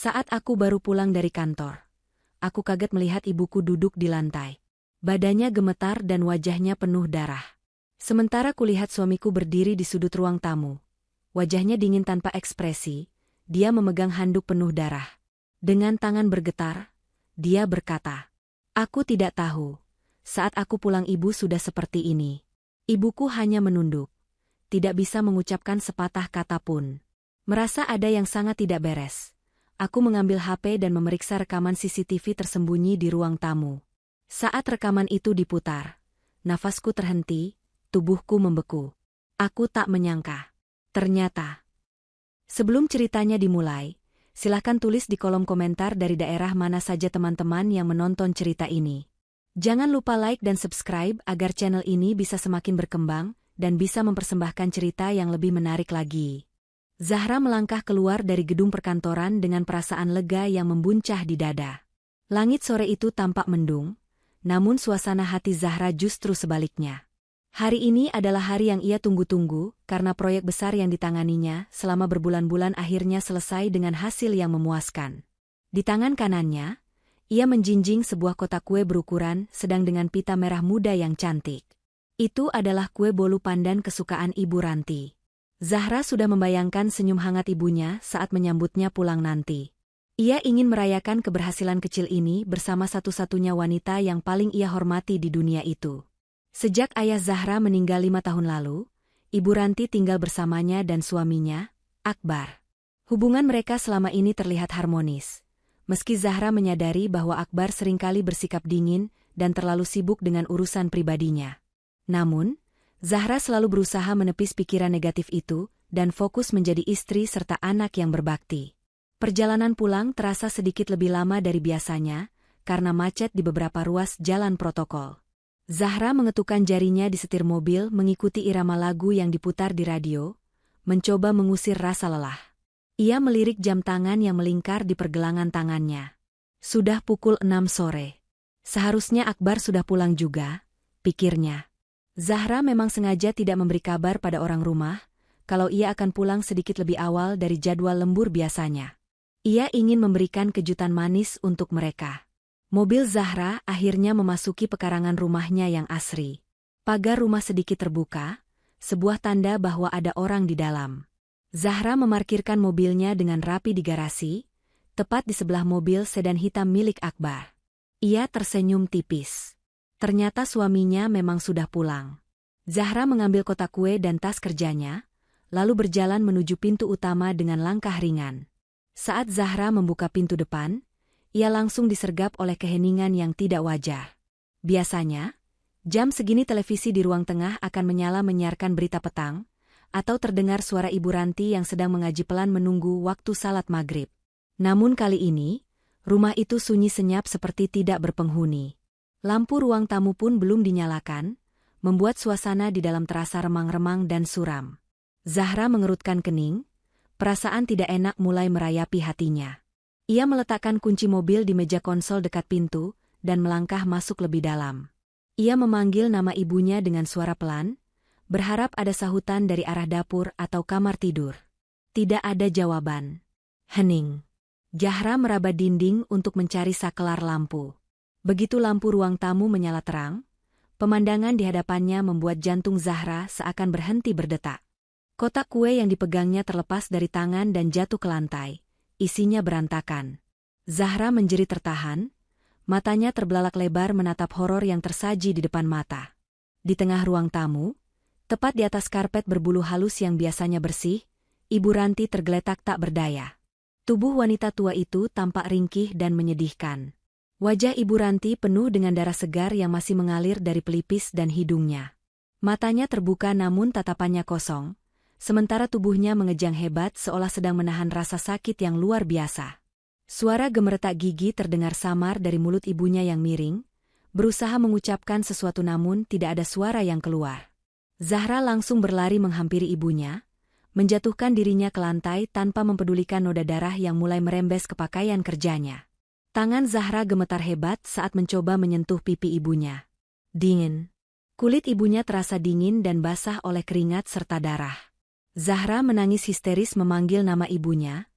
Saat aku baru pulang dari kantor, aku kaget melihat ibuku duduk di lantai. Badannya gemetar dan wajahnya penuh darah. Sementara kulihat suamiku berdiri di sudut ruang tamu. Wajahnya dingin tanpa ekspresi, dia memegang handuk penuh darah. Dengan tangan bergetar, dia berkata, "Aku tidak tahu. Saat aku pulang ibu sudah seperti ini." Ibuku hanya menunduk. Tidak bisa mengucapkan sepatah kata pun. Merasa ada yang sangat tidak beres. Aku mengambil HP dan memeriksa rekaman CCTV tersembunyi di ruang tamu. Saat rekaman itu diputar, nafasku terhenti, tubuhku membeku. Aku tak menyangka. Ternyata. Sebelum ceritanya dimulai, silakan tulis di kolom komentar dari daerah mana saja teman-teman yang menonton cerita ini. Jangan lupa like dan subscribe agar channel ini bisa semakin berkembang dan bisa mempersembahkan cerita yang lebih menarik lagi. Zahra melangkah keluar dari gedung perkantoran dengan perasaan lega yang membuncah di dada. Langit sore itu tampak mendung, namun suasana hati Zahra justru sebaliknya. Hari ini adalah hari yang ia tunggu-tunggu karena proyek besar yang ditanganinya selama berbulan-bulan akhirnya selesai dengan hasil yang memuaskan. Di tangan kanannya, ia menjinjing sebuah kotak kue berukuran sedang dengan pita merah muda yang cantik. Itu adalah kue bolu pandan kesukaan Ibu Ranti. Zahra sudah membayangkan senyum hangat ibunya saat menyambutnya pulang nanti. Ia ingin merayakan keberhasilan kecil ini bersama satu-satunya wanita yang paling ia hormati di dunia itu. Sejak ayah Zahra meninggal 5 tahun lalu, Ibu Ranti tinggal bersamanya dan suaminya, Akbar. Hubungan mereka selama ini terlihat harmonis. Meski Zahra menyadari bahwa Akbar seringkali bersikap dingin dan terlalu sibuk dengan urusan pribadinya. Namun, Zahra selalu berusaha menepis pikiran negatif itu dan fokus menjadi istri serta anak yang berbakti. Perjalanan pulang terasa sedikit lebih lama dari biasanya karena macet di beberapa ruas jalan protokol. Zahra mengetukkan jarinya di setir mobil mengikuti irama lagu yang diputar di radio, mencoba mengusir rasa lelah. Ia melirik jam tangan yang melingkar di pergelangan tangannya. Sudah pukul 6 sore. Seharusnya Akbar sudah pulang juga, pikirnya. Zahra memang sengaja tidak memberi kabar pada orang rumah kalau ia akan pulang sedikit lebih awal dari jadwal lembur biasanya. Ia ingin memberikan kejutan manis untuk mereka. Mobil Zahra akhirnya memasuki pekarangan rumahnya yang asri. Pagar rumah sedikit terbuka, sebuah tanda bahwa ada orang di dalam. Zahra memarkirkan mobilnya dengan rapi di garasi, tepat di sebelah mobil sedan hitam milik Akbar. Ia tersenyum tipis. Ternyata suaminya memang sudah pulang. Zahra mengambil kotak kue dan tas kerjanya, lalu berjalan menuju pintu utama dengan langkah ringan. Saat Zahra membuka pintu depan, ia langsung disergap oleh keheningan yang tidak wajar. Biasanya, jam segini televisi di ruang tengah akan menyala menyiarkan berita petang, atau terdengar suara Ibu Ranti yang sedang mengaji pelan menunggu waktu salat maghrib. Namun kali ini, rumah itu sunyi senyap seperti tidak berpenghuni. Lampu ruang tamu pun belum dinyalakan, membuat suasana di dalam terasa remang-remang dan suram. Zahra mengerutkan kening, perasaan tidak enak mulai merayapi hatinya. Ia meletakkan kunci mobil di meja konsol dekat pintu dan melangkah masuk lebih dalam. Ia memanggil nama ibunya dengan suara pelan, berharap ada sahutan dari arah dapur atau kamar tidur. Tidak ada jawaban. Hening. Zahra meraba dinding untuk mencari sakelar lampu. Begitu lampu ruang tamu menyala terang, pemandangan di hadapannya membuat jantung Zahra seakan berhenti berdetak. Kotak kue yang dipegangnya terlepas dari tangan dan jatuh ke lantai. Isinya berantakan. Zahra menjerit tertahan, matanya terbelalak lebar menatap horor yang tersaji di depan mata. Di tengah ruang tamu, tepat di atas karpet berbulu halus yang biasanya bersih, Ibu Ranti tergeletak tak berdaya. Tubuh wanita tua itu tampak ringkih dan menyedihkan. Wajah Ibu Ranti penuh dengan darah segar yang masih mengalir dari pelipis dan hidungnya. Matanya terbuka namun tatapannya kosong, sementara tubuhnya mengejang hebat seolah sedang menahan rasa sakit yang luar biasa. Suara gemeretak gigi terdengar samar dari mulut ibunya yang miring, berusaha mengucapkan sesuatu namun tidak ada suara yang keluar. Zahra langsung berlari menghampiri ibunya, menjatuhkan dirinya ke lantai tanpa mempedulikan noda darah yang mulai merembes ke pakaian kerjanya. Tangan Zahra gemetar hebat saat mencoba menyentuh pipi ibunya. Dingin. Kulit ibunya terasa dingin dan basah oleh keringat serta darah. Zahra menangis histeris memanggil nama ibunya,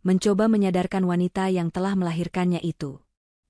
mencoba menyadarkan wanita yang telah melahirkannya itu.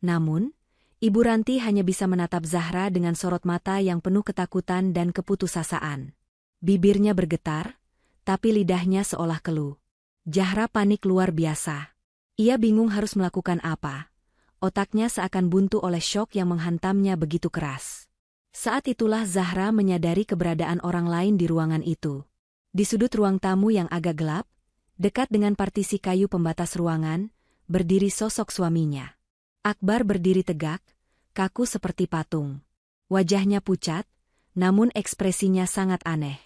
Namun, Ibu Ranti hanya bisa menatap Zahra dengan sorot mata yang penuh ketakutan dan keputusasaan. Bibirnya bergetar, tapi lidahnya seolah keluh. Zahra panik luar biasa. Ia bingung harus melakukan apa. Otaknya seakan buntu oleh syok yang menghantamnya begitu keras. Saat itulah Zahra menyadari keberadaan orang lain di ruangan itu. Di sudut ruang tamu yang agak gelap, dekat dengan partisi kayu pembatas ruangan, berdiri sosok suaminya. Akbar berdiri tegak, kaku seperti patung. Wajahnya pucat, namun ekspresinya sangat aneh.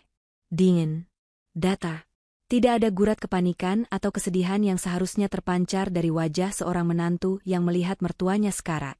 Dingin. Datar. Tidak ada gurat kepanikan atau kesedihan yang seharusnya terpancar dari wajah seorang menantu yang melihat mertuanya sekarat.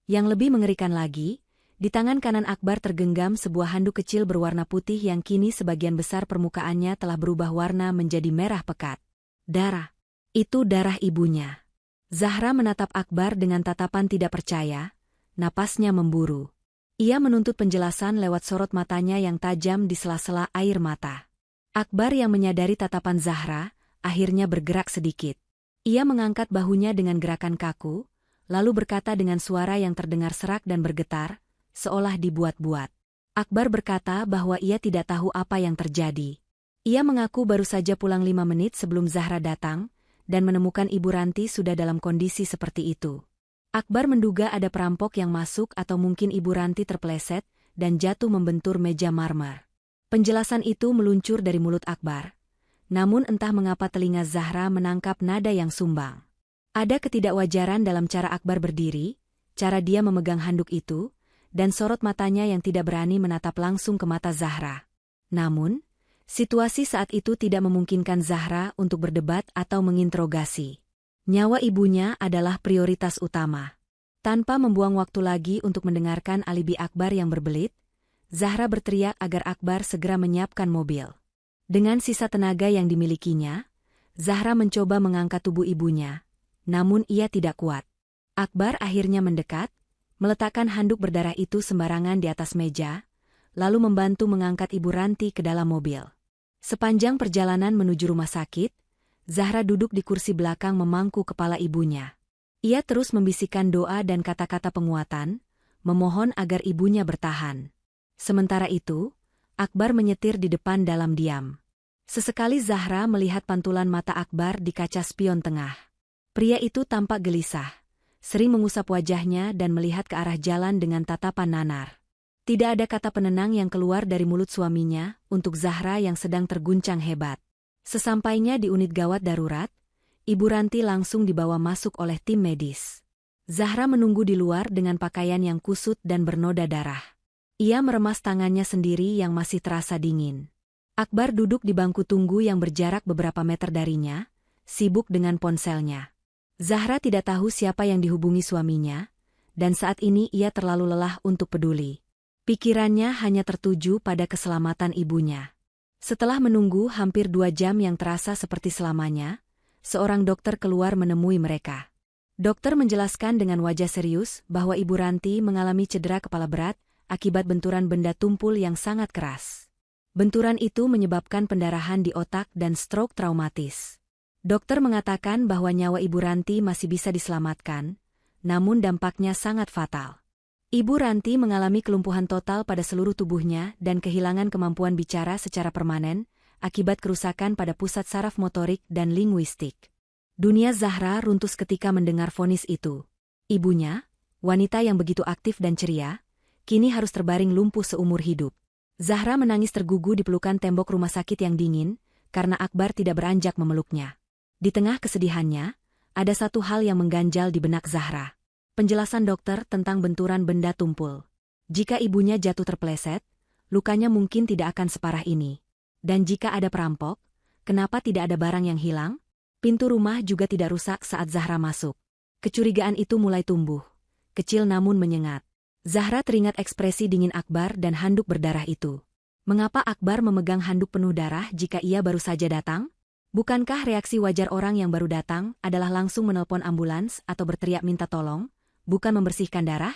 Yang lebih mengerikan lagi, di tangan kanan Akbar tergenggam sebuah handuk kecil berwarna putih yang kini sebagian besar permukaannya telah berubah warna menjadi merah pekat. Darah. Itu darah ibunya. Zahra menatap Akbar dengan tatapan tidak percaya, napasnya memburu. Ia menuntut penjelasan lewat sorot matanya yang tajam di sela-sela air mata. Akbar yang menyadari tatapan Zahra, akhirnya bergerak sedikit. Ia mengangkat bahunya dengan gerakan kaku, lalu berkata dengan suara yang terdengar serak dan bergetar, seolah dibuat-buat. Akbar berkata bahwa ia tidak tahu apa yang terjadi. Ia mengaku baru saja pulang 5 menit sebelum Zahra datang, dan menemukan Ibu Ranti sudah dalam kondisi seperti itu. Akbar menduga ada perampok yang masuk atau mungkin Ibu Ranti terpeleset dan jatuh membentur meja marmer. Penjelasan itu meluncur dari mulut Akbar. Namun entah mengapa telinga Zahra menangkap nada yang sumbang. Ada ketidakwajaran dalam cara Akbar berdiri, cara dia memegang handuk itu, dan sorot matanya yang tidak berani menatap langsung ke mata Zahra. Namun, situasi saat itu tidak memungkinkan Zahra untuk berdebat atau menginterogasi. Nyawa ibunya adalah prioritas utama. Tanpa membuang waktu lagi untuk mendengarkan alibi Akbar yang berbelit, Zahra berteriak agar Akbar segera menyiapkan mobil. Dengan sisa tenaga yang dimilikinya, Zahra mencoba mengangkat tubuh ibunya, namun ia tidak kuat. Akbar akhirnya mendekat, meletakkan handuk berdarah itu sembarangan di atas meja, lalu membantu mengangkat Ibu Ranti ke dalam mobil. Sepanjang perjalanan menuju rumah sakit, Zahra duduk di kursi belakang memangku kepala ibunya. Ia terus membisikkan doa dan kata-kata penguatan, memohon agar ibunya bertahan. Sementara itu, Akbar menyetir di depan dalam diam. Sesekali Zahra melihat pantulan mata Akbar di kaca spion tengah. Pria itu tampak gelisah, sering mengusap wajahnya dan melihat ke arah jalan dengan tatapan nanar. Tidak ada kata penenang yang keluar dari mulut suaminya untuk Zahra yang sedang terguncang hebat. Sesampainya di unit gawat darurat, Ibu Ranti langsung dibawa masuk oleh tim medis. Zahra menunggu di luar dengan pakaian yang kusut dan bernoda darah. Ia meremas tangannya sendiri yang masih terasa dingin. Akbar duduk di bangku tunggu yang berjarak beberapa meter darinya, sibuk dengan ponselnya. Zahra tidak tahu siapa yang dihubungi suaminya, dan saat ini ia terlalu lelah untuk peduli. Pikirannya hanya tertuju pada keselamatan ibunya. Setelah menunggu hampir 2 jam yang terasa seperti selamanya, seorang dokter keluar menemui mereka. Dokter menjelaskan dengan wajah serius bahwa Ibu Ranti mengalami cedera kepala berat akibat benturan benda tumpul yang sangat keras. Benturan itu menyebabkan pendarahan di otak dan stroke traumatis. Dokter mengatakan bahwa nyawa Ibu Ranti masih bisa diselamatkan, namun dampaknya sangat fatal. Ibu Ranti mengalami kelumpuhan total pada seluruh tubuhnya dan kehilangan kemampuan bicara secara permanen akibat kerusakan pada pusat saraf motorik dan linguistik. Dunia Zahra runtuh ketika mendengar vonis itu. Ibunya, wanita yang begitu aktif dan ceria, kini harus terbaring lumpuh seumur hidup. Zahra menangis tergugu di pelukan tembok rumah sakit yang dingin, karena Akbar tidak beranjak memeluknya. Di tengah kesedihannya, ada satu hal yang mengganjal di benak Zahra. Penjelasan dokter tentang benturan benda tumpul. Jika ibunya jatuh terpeleset, lukanya mungkin tidak akan separah ini. Dan jika ada perampok, kenapa tidak ada barang yang hilang? Pintu rumah juga tidak rusak saat Zahra masuk. Kecurigaan itu mulai tumbuh. Kecil namun menyengat. Zahra teringat ekspresi dingin Akbar dan handuk berdarah itu. Mengapa Akbar memegang handuk penuh darah jika ia baru saja datang? Bukankah reaksi wajar orang yang baru datang adalah langsung menelpon ambulans atau berteriak minta tolong, bukan membersihkan darah?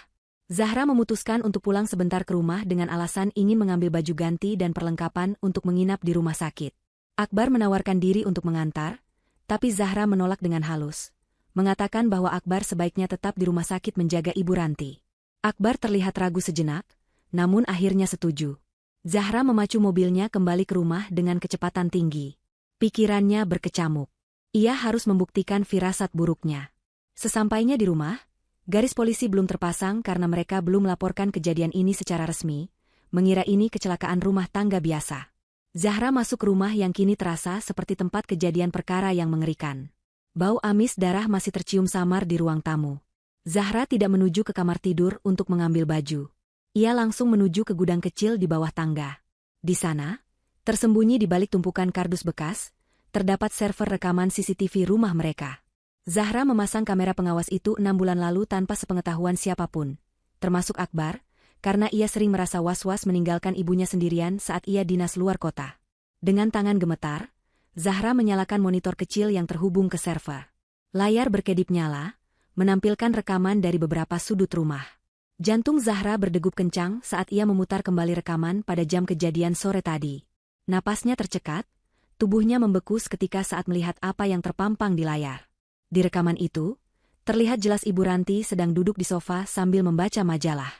Zahra memutuskan untuk pulang sebentar ke rumah dengan alasan ingin mengambil baju ganti dan perlengkapan untuk menginap di rumah sakit. Akbar menawarkan diri untuk mengantar, Tapi Zahra menolak dengan halus, mengatakan bahwa Akbar sebaiknya tetap di rumah sakit menjaga Ibu Ranti. Akbar terlihat ragu sejenak, namun akhirnya setuju. Zahra memacu mobilnya kembali ke rumah dengan kecepatan tinggi. Pikirannya berkecamuk. Ia harus membuktikan firasat buruknya. Sesampainya di rumah, garis polisi belum terpasang karena mereka belum melaporkan kejadian ini secara resmi, mengira ini kecelakaan rumah tangga biasa. Zahra masuk rumah yang kini terasa seperti tempat kejadian perkara yang mengerikan. Bau amis darah masih tercium samar di ruang tamu. Zahra tidak menuju ke kamar tidur untuk mengambil baju. Ia langsung menuju ke gudang kecil di bawah tangga. Di sana, tersembunyi di balik tumpukan kardus bekas, terdapat server rekaman CCTV rumah mereka. Zahra memasang kamera pengawas itu 6 bulan lalu tanpa sepengetahuan siapapun, termasuk Akbar, karena ia sering merasa was-was meninggalkan ibunya sendirian saat ia dinas luar kota. Dengan tangan gemetar, Zahra menyalakan monitor kecil yang terhubung ke server. Layar berkedip nyala, menampilkan rekaman dari beberapa sudut rumah. Jantung Zahra berdegup kencang saat ia memutar kembali rekaman pada jam kejadian sore tadi. Napasnya tercekat, tubuhnya membeku seketika saat melihat apa yang terpampang di layar. Di rekaman itu, terlihat jelas Ibu Ranti sedang duduk di sofa sambil membaca majalah.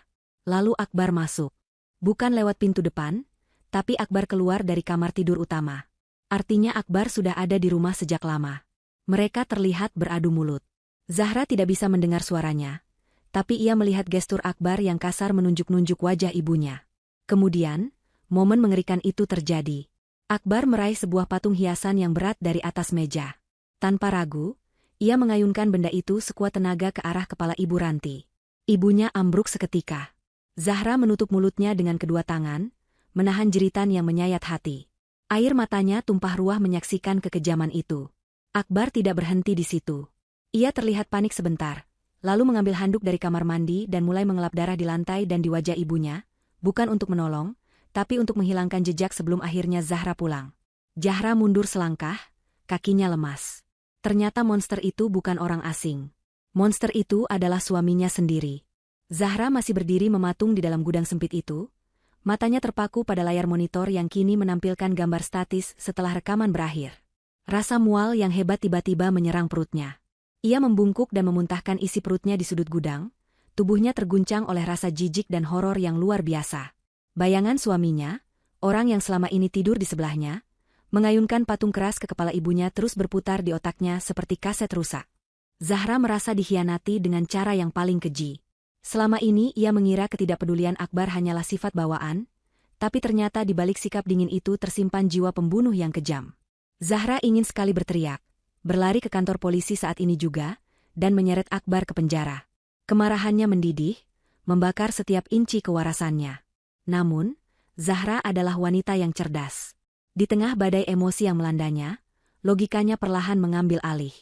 Lalu Akbar masuk. Bukan lewat pintu depan, tapi Akbar keluar dari kamar tidur utama. Artinya Akbar sudah ada di rumah sejak lama. Mereka terlihat beradu mulut. Zahra tidak bisa mendengar suaranya, tapi ia melihat gestur Akbar yang kasar menunjuk-nunjuk wajah ibunya. Kemudian, momen mengerikan itu terjadi. Akbar meraih sebuah patung hiasan yang berat dari atas meja. Tanpa ragu, ia mengayunkan benda itu sekuat tenaga ke arah kepala Ibu Ranti. Ibunya ambruk seketika. Zahra menutup mulutnya dengan kedua tangan, menahan jeritan yang menyayat hati. Air matanya tumpah ruah menyaksikan kekejaman itu. Akbar tidak berhenti di situ. Ia terlihat panik sebentar, lalu mengambil handuk dari kamar mandi dan mulai mengelap darah di lantai dan di wajah ibunya, bukan untuk menolong, tapi untuk menghilangkan jejak sebelum akhirnya Zahra pulang. Zahra mundur selangkah, kakinya lemas. Ternyata monster itu bukan orang asing. Monster itu adalah suaminya sendiri. Zahra masih berdiri mematung di dalam gudang sempit itu, matanya terpaku pada layar monitor yang kini menampilkan gambar statis setelah rekaman berakhir. Rasa mual yang hebat tiba-tiba menyerang perutnya. Ia membungkuk dan memuntahkan isi perutnya di sudut gudang, tubuhnya terguncang oleh rasa jijik dan horor yang luar biasa. Bayangan suaminya, orang yang selama ini tidur di sebelahnya, mengayunkan patung keras ke kepala ibunya terus berputar di otaknya seperti kaset rusak. Zahra merasa dikhianati dengan cara yang paling keji. Selama ini ia mengira ketidakpedulian Akbar hanyalah sifat bawaan, tapi ternyata di balik sikap dingin itu tersimpan jiwa pembunuh yang kejam. Zahra ingin sekali berteriak, berlari ke kantor polisi saat ini juga, dan menyeret Akbar ke penjara. Kemarahannya mendidih, membakar setiap inci kewarasannya. Namun, Zahra adalah wanita yang cerdas. Di tengah badai emosi yang melandanya, logikanya perlahan mengambil alih.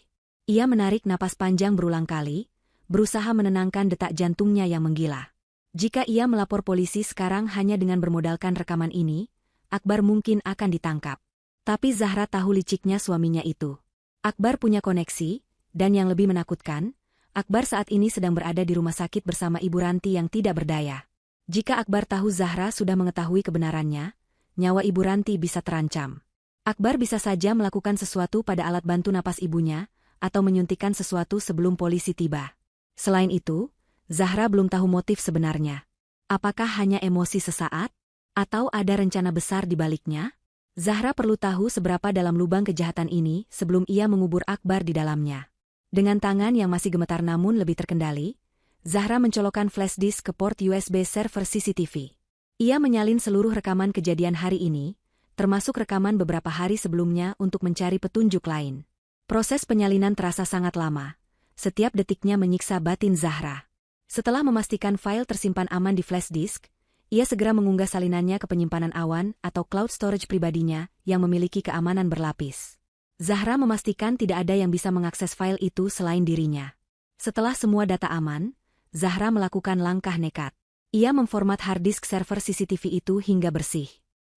Ia menarik napas panjang berulang kali, berusaha menenangkan detak jantungnya yang menggila. Jika ia melapor polisi sekarang hanya dengan bermodalkan rekaman ini, Akbar mungkin akan ditangkap. Tapi Zahra tahu liciknya suaminya itu. Akbar punya koneksi, dan yang lebih menakutkan, Akbar saat ini sedang berada di rumah sakit bersama Ibu Ranti yang tidak berdaya. Jika Akbar tahu Zahra sudah mengetahui kebenarannya, nyawa Ibu Ranti bisa terancam. Akbar bisa saja melakukan sesuatu pada alat bantu napas ibunya, atau menyuntikkan sesuatu sebelum polisi tiba. Selain itu, Zahra belum tahu motif sebenarnya. Apakah hanya emosi sesaat? Atau ada rencana besar di baliknya? Zahra perlu tahu seberapa dalam lubang kejahatan ini sebelum ia mengubur Akbar di dalamnya. Dengan tangan yang masih gemetar namun lebih terkendali, Zahra mencolokkan flash disk ke port USB server CCTV. Ia menyalin seluruh rekaman kejadian hari ini, termasuk rekaman beberapa hari sebelumnya untuk mencari petunjuk lain. Proses penyalinan terasa sangat lama. Setiap detiknya menyiksa batin Zahra. Setelah memastikan file tersimpan aman di flash disk, ia segera mengunggah salinannya ke penyimpanan awan atau cloud storage pribadinya yang memiliki keamanan berlapis. Zahra memastikan tidak ada yang bisa mengakses file itu selain dirinya. Setelah semua data aman, Zahra melakukan langkah nekat. Ia memformat hard disk server CCTV itu hingga bersih.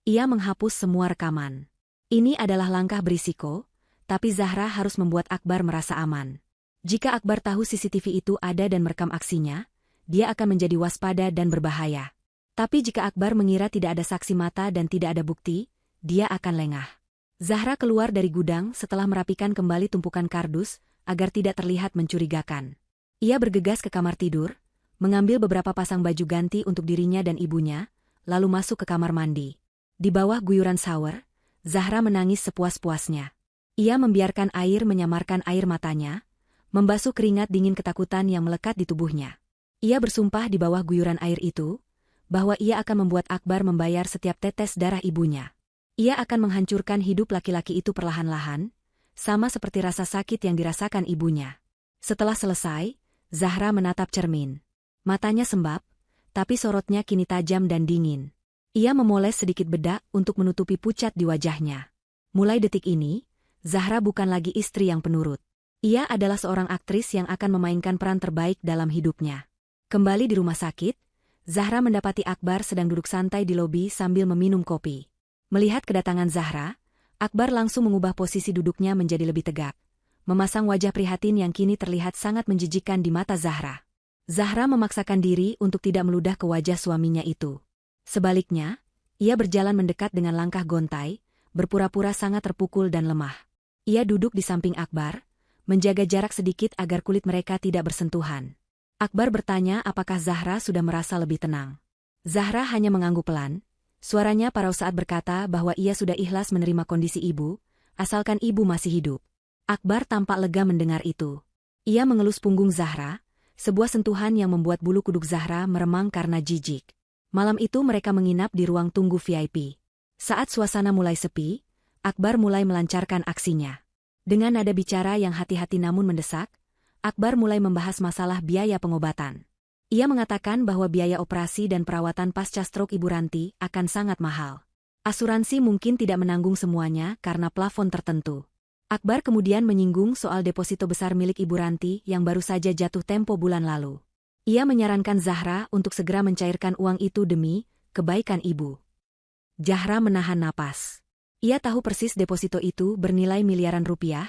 Ia menghapus semua rekaman. Ini adalah langkah berisiko, tapi Zahra harus membuat Akbar merasa aman. Jika Akbar tahu CCTV itu ada dan merekam aksinya, dia akan menjadi waspada dan berbahaya. Tapi jika Akbar mengira tidak ada saksi mata dan tidak ada bukti, dia akan lengah. Zahra keluar dari gudang setelah merapikan kembali tumpukan kardus agar tidak terlihat mencurigakan. Ia bergegas ke kamar tidur, mengambil beberapa pasang baju ganti untuk dirinya dan ibunya, lalu masuk ke kamar mandi. Di bawah guyuran shower, Zahra menangis sepuas-puasnya. Ia membiarkan air menyamarkan air matanya, membasuh keringat dingin ketakutan yang melekat di tubuhnya. Ia bersumpah di bawah guyuran air itu, bahwa ia akan membuat Akbar membayar setiap tetes darah ibunya. Ia akan menghancurkan hidup laki-laki itu perlahan-lahan, sama seperti rasa sakit yang dirasakan ibunya. Setelah selesai, Zahra menatap cermin. Matanya sembab, tapi sorotnya kini tajam dan dingin. Ia memoles sedikit bedak untuk menutupi pucat di wajahnya. Mulai detik ini, Zahra bukan lagi istri yang penurut. Ia adalah seorang aktris yang akan memainkan peran terbaik dalam hidupnya. Kembali di rumah sakit, Zahra mendapati Akbar sedang duduk santai di lobi sambil meminum kopi. Melihat kedatangan Zahra, Akbar langsung mengubah posisi duduknya menjadi lebih tegak, memasang wajah prihatin yang kini terlihat sangat menjijikkan di mata Zahra. Zahra memaksakan diri untuk tidak meludah ke wajah suaminya itu. Sebaliknya, ia berjalan mendekat dengan langkah gontai, berpura-pura sangat terpukul dan lemah. Ia duduk di samping Akbar, menjaga jarak sedikit agar kulit mereka tidak bersentuhan. Akbar bertanya apakah Zahra sudah merasa lebih tenang. Zahra hanya mengangguk pelan. Suaranya parau saat berkata bahwa ia sudah ikhlas menerima kondisi ibu, asalkan ibu masih hidup. Akbar tampak lega mendengar itu. Ia mengelus punggung Zahra, sebuah sentuhan yang membuat bulu kuduk Zahra meremang karena jijik. Malam itu mereka menginap di ruang tunggu VIP. Saat suasana mulai sepi, Akbar mulai melancarkan aksinya. Dengan nada bicara yang hati-hati namun mendesak, Akbar mulai membahas masalah biaya pengobatan. Ia mengatakan bahwa biaya operasi dan perawatan pasca stroke Ibu Ranti akan sangat mahal. Asuransi mungkin tidak menanggung semuanya karena plafon tertentu. Akbar kemudian menyinggung soal deposito besar milik Ibu Ranti yang baru saja jatuh tempo bulan lalu. Ia menyarankan Zahra untuk segera mencairkan uang itu demi kebaikan ibu. Zahra menahan napas. Ia tahu persis deposito itu bernilai miliaran rupiah,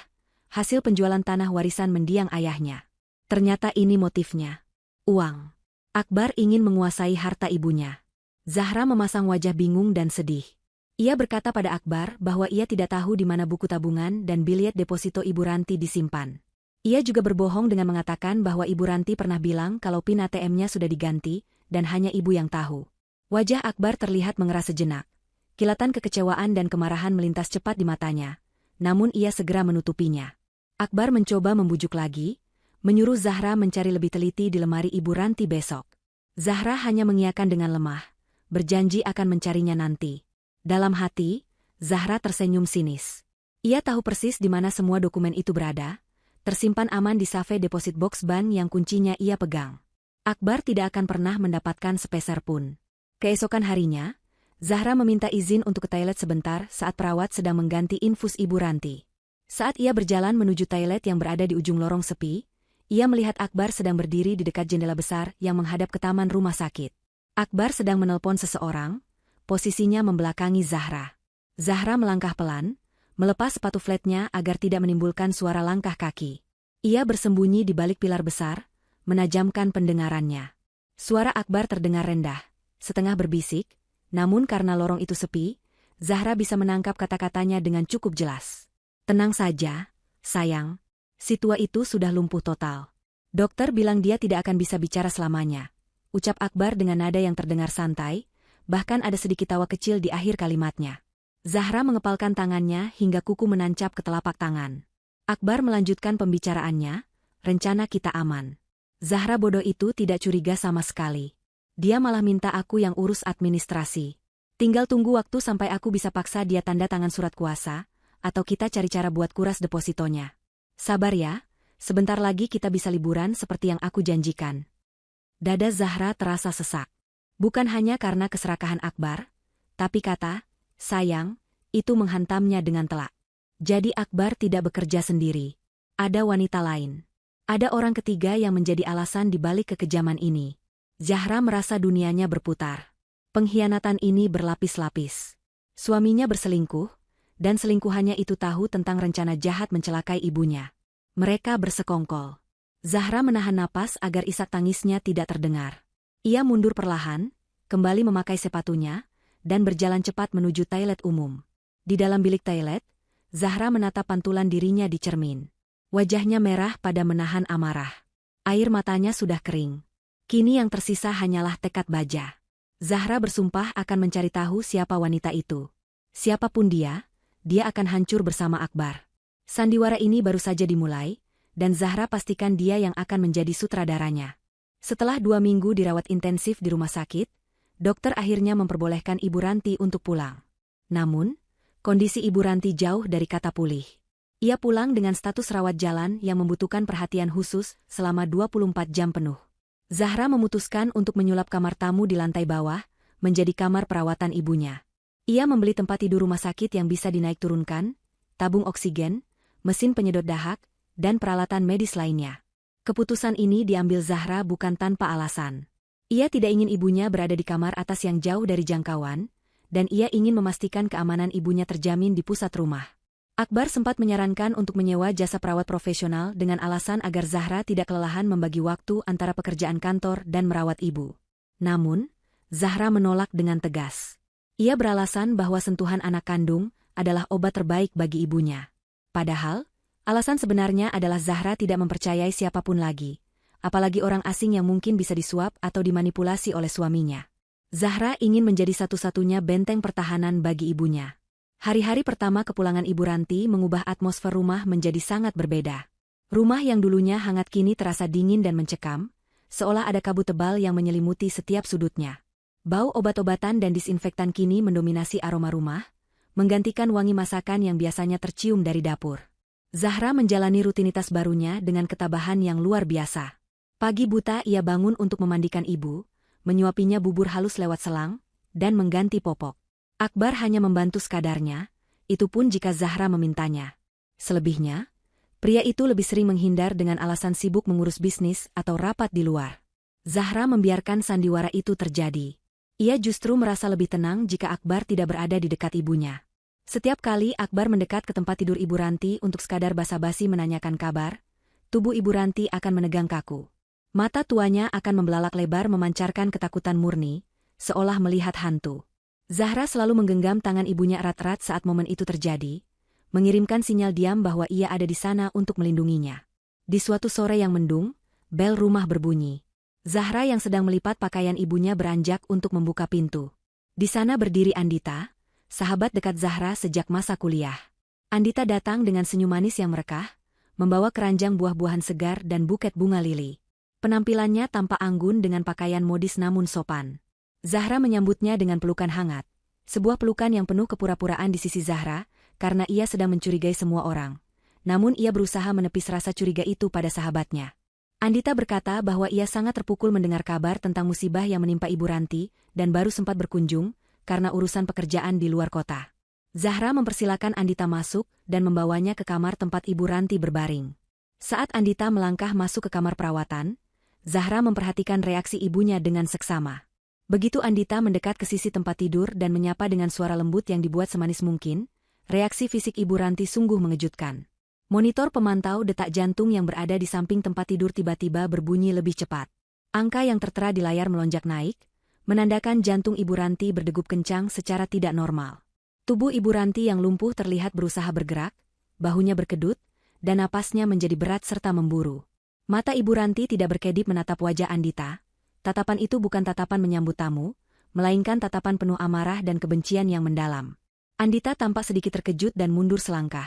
hasil penjualan tanah warisan mendiang ayahnya. Ternyata ini motifnya. Uang. Akbar ingin menguasai harta ibunya. Zahra memasang wajah bingung dan sedih. Ia berkata pada Akbar bahwa ia tidak tahu di mana buku tabungan dan biliet deposito Ibu Ranti disimpan. Ia juga berbohong dengan mengatakan bahwa Ibu Ranti pernah bilang kalau PIN ATM-nya sudah diganti dan hanya ibu yang tahu. Wajah Akbar terlihat mengerah sejenak. Kilatan kekecewaan dan kemarahan melintas cepat di matanya, namun ia segera menutupinya. Akbar mencoba membujuk lagi, menyuruh Zahra mencari lebih teliti di lemari Ibu Ranti besok. Zahra hanya mengiyakan dengan lemah, berjanji akan mencarinya nanti. Dalam hati, Zahra tersenyum sinis. Ia tahu persis di mana semua dokumen itu berada, tersimpan aman di safe deposit box bank yang kuncinya ia pegang. Akbar tidak akan pernah mendapatkan sepeser pun. Keesokan harinya, Zahra meminta izin untuk ke toilet sebentar saat perawat sedang mengganti infus Ibu Ranti. Saat ia berjalan menuju toilet yang berada di ujung lorong sepi, ia melihat Akbar sedang berdiri di dekat jendela besar yang menghadap ke taman rumah sakit. Akbar sedang menelpon seseorang, posisinya membelakangi Zahra. Zahra melangkah pelan, melepas sepatu flatnya agar tidak menimbulkan suara langkah kaki. Ia bersembunyi di balik pilar besar, menajamkan pendengarannya. Suara Akbar terdengar rendah, setengah berbisik, namun karena lorong itu sepi, Zahra bisa menangkap kata-katanya dengan cukup jelas. Tenang saja, sayang. Si tua itu sudah lumpuh total. Dokter bilang dia tidak akan bisa bicara selamanya. Ucap Akbar dengan nada yang terdengar santai, bahkan ada sedikit tawa kecil di akhir kalimatnya. Zahra mengepalkan tangannya hingga kuku menancap ke telapak tangan. Akbar melanjutkan pembicaraannya, rencana kita aman. Zahra bodoh itu tidak curiga sama sekali. Dia malah minta aku yang urus administrasi. Tinggal tunggu waktu sampai aku bisa paksa dia tanda tangan surat kuasa, atau kita cari cara buat kuras depositonya. Sabar ya, sebentar lagi kita bisa liburan seperti yang aku janjikan. Dada Zahra terasa sesak. Bukan hanya karena keserakahan Akbar, tapi kata, sayang, itu menghantamnya dengan telak. Jadi Akbar tidak bekerja sendiri. Ada wanita lain. Ada orang ketiga yang menjadi alasan di balik kekejaman ini. Zahra merasa dunianya berputar. Pengkhianatan ini berlapis-lapis. Suaminya berselingkuh, dan selingkuhannya itu tahu tentang rencana jahat mencelakai ibunya. Mereka bersekongkol. Zahra menahan napas agar isak tangisnya tidak terdengar. Ia mundur perlahan, kembali memakai sepatunya, dan berjalan cepat menuju toilet umum. Di dalam bilik toilet, Zahra menatap pantulan dirinya di cermin. Wajahnya merah pada menahan amarah. Air matanya sudah kering. Kini yang tersisa hanyalah tekad baja. Zahra bersumpah akan mencari tahu siapa wanita itu. Siapapun dia akan hancur bersama Akbar. Sandiwara ini baru saja dimulai, dan Zahra pastikan dia yang akan menjadi sutradaranya. Setelah 2 minggu dirawat intensif di rumah sakit, dokter akhirnya memperbolehkan Ibu Ranti untuk pulang. Namun, kondisi Ibu Ranti jauh dari kata pulih. Ia pulang dengan status rawat jalan yang membutuhkan perhatian khusus selama 24 jam penuh. Zahra memutuskan untuk menyulap kamar tamu di lantai bawah, menjadi kamar perawatan ibunya. Ia membeli tempat tidur rumah sakit yang bisa dinaik turunkan, tabung oksigen, mesin penyedot dahak, dan peralatan medis lainnya. Keputusan ini diambil Zahra bukan tanpa alasan. Ia tidak ingin ibunya berada di kamar atas yang jauh dari jangkauan, dan ia ingin memastikan keamanan ibunya terjamin di pusat rumah. Akbar sempat menyarankan untuk menyewa jasa perawat profesional dengan alasan agar Zahra tidak kelelahan membagi waktu antara pekerjaan kantor dan merawat ibu. Namun, Zahra menolak dengan tegas. Ia beralasan bahwa sentuhan anak kandung adalah obat terbaik bagi ibunya. Padahal, alasan sebenarnya adalah Zahra tidak mempercayai siapapun lagi, apalagi orang asing yang mungkin bisa disuap atau dimanipulasi oleh suaminya. Zahra ingin menjadi satu-satunya benteng pertahanan bagi ibunya. Hari-hari pertama kepulangan Ibu Ranti mengubah atmosfer rumah menjadi sangat berbeda. Rumah yang dulunya hangat kini terasa dingin dan mencekam, seolah ada kabut tebal yang menyelimuti setiap sudutnya. Bau obat-obatan dan disinfektan kini mendominasi aroma rumah, menggantikan wangi masakan yang biasanya tercium dari dapur. Zahra menjalani rutinitas barunya dengan ketabahan yang luar biasa. Pagi buta ia bangun untuk memandikan ibu, menyuapinya bubur halus lewat selang, dan mengganti popok. Akbar hanya membantu sekadarnya, itu pun jika Zahra memintanya. Selebihnya, pria itu lebih sering menghindar dengan alasan sibuk mengurus bisnis atau rapat di luar. Zahra membiarkan sandiwara itu terjadi. Ia justru merasa lebih tenang jika Akbar tidak berada di dekat ibunya. Setiap kali Akbar mendekat ke tempat tidur Ibu Ranti untuk sekadar basa-basi menanyakan kabar, tubuh Ibu Ranti akan menegang kaku. Mata tuanya akan membelalak lebar memancarkan ketakutan murni, seolah melihat hantu. Zahra selalu menggenggam tangan ibunya erat-erat saat momen itu terjadi, mengirimkan sinyal diam bahwa ia ada di sana untuk melindunginya. Di suatu sore yang mendung, bel rumah berbunyi. Zahra yang sedang melipat pakaian ibunya beranjak untuk membuka pintu. Di sana berdiri Andita, sahabat dekat Zahra sejak masa kuliah. Andita datang dengan senyum manis yang merekah, membawa keranjang buah-buahan segar dan buket bunga lili. Penampilannya tampak anggun dengan pakaian modis namun sopan. Zahra menyambutnya dengan pelukan hangat. Sebuah pelukan yang penuh kepura-puraan di sisi Zahra, karena ia sedang mencurigai semua orang. Namun ia berusaha menepis rasa curiga itu pada sahabatnya. Andita berkata bahwa ia sangat terpukul mendengar kabar tentang musibah yang menimpa Ibu Ranti, dan baru sempat berkunjung, karena urusan pekerjaan di luar kota. Zahra mempersilakan Andita masuk, dan membawanya ke kamar tempat Ibu Ranti berbaring. Saat Andita melangkah masuk ke kamar perawatan, Zahra memperhatikan reaksi ibunya dengan seksama. Begitu Andita mendekat ke sisi tempat tidur dan menyapa dengan suara lembut yang dibuat semanis mungkin, reaksi fisik Ibu Ranti sungguh mengejutkan. Monitor pemantau detak jantung yang berada di samping tempat tidur tiba-tiba berbunyi lebih cepat. Angka yang tertera di layar melonjak naik, menandakan jantung Ibu Ranti berdegup kencang secara tidak normal. Tubuh Ibu Ranti yang lumpuh terlihat berusaha bergerak, bahunya berkedut, dan napasnya menjadi berat serta memburu. Mata Ibu Ranti tidak berkedip menatap wajah Andita. Tatapan itu bukan tatapan menyambut tamu, melainkan tatapan penuh amarah dan kebencian yang mendalam. Andita tampak sedikit terkejut dan mundur selangkah.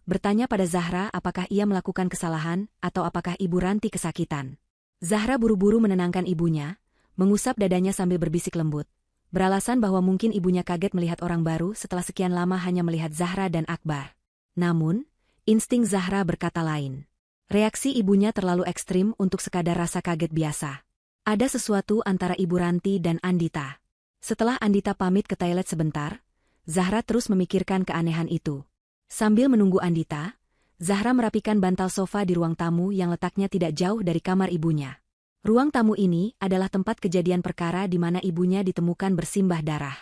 Bertanya pada Zahra apakah ia melakukan kesalahan atau apakah Ibu Ranti kesakitan. Zahra buru-buru menenangkan ibunya, mengusap dadanya sambil berbisik lembut. Beralasan bahwa mungkin ibunya kaget melihat orang baru setelah sekian lama hanya melihat Zahra dan Akbar. Namun, insting Zahra berkata lain. Reaksi ibunya terlalu ekstrim untuk sekadar rasa kaget biasa. Ada sesuatu antara Ibu Ranti dan Andita. Setelah Andita pamit ke toilet sebentar, Zahra terus memikirkan keanehan itu. Sambil menunggu Andita, Zahra merapikan bantal sofa di ruang tamu yang letaknya tidak jauh dari kamar ibunya. Ruang tamu ini adalah tempat kejadian perkara di mana ibunya ditemukan bersimbah darah.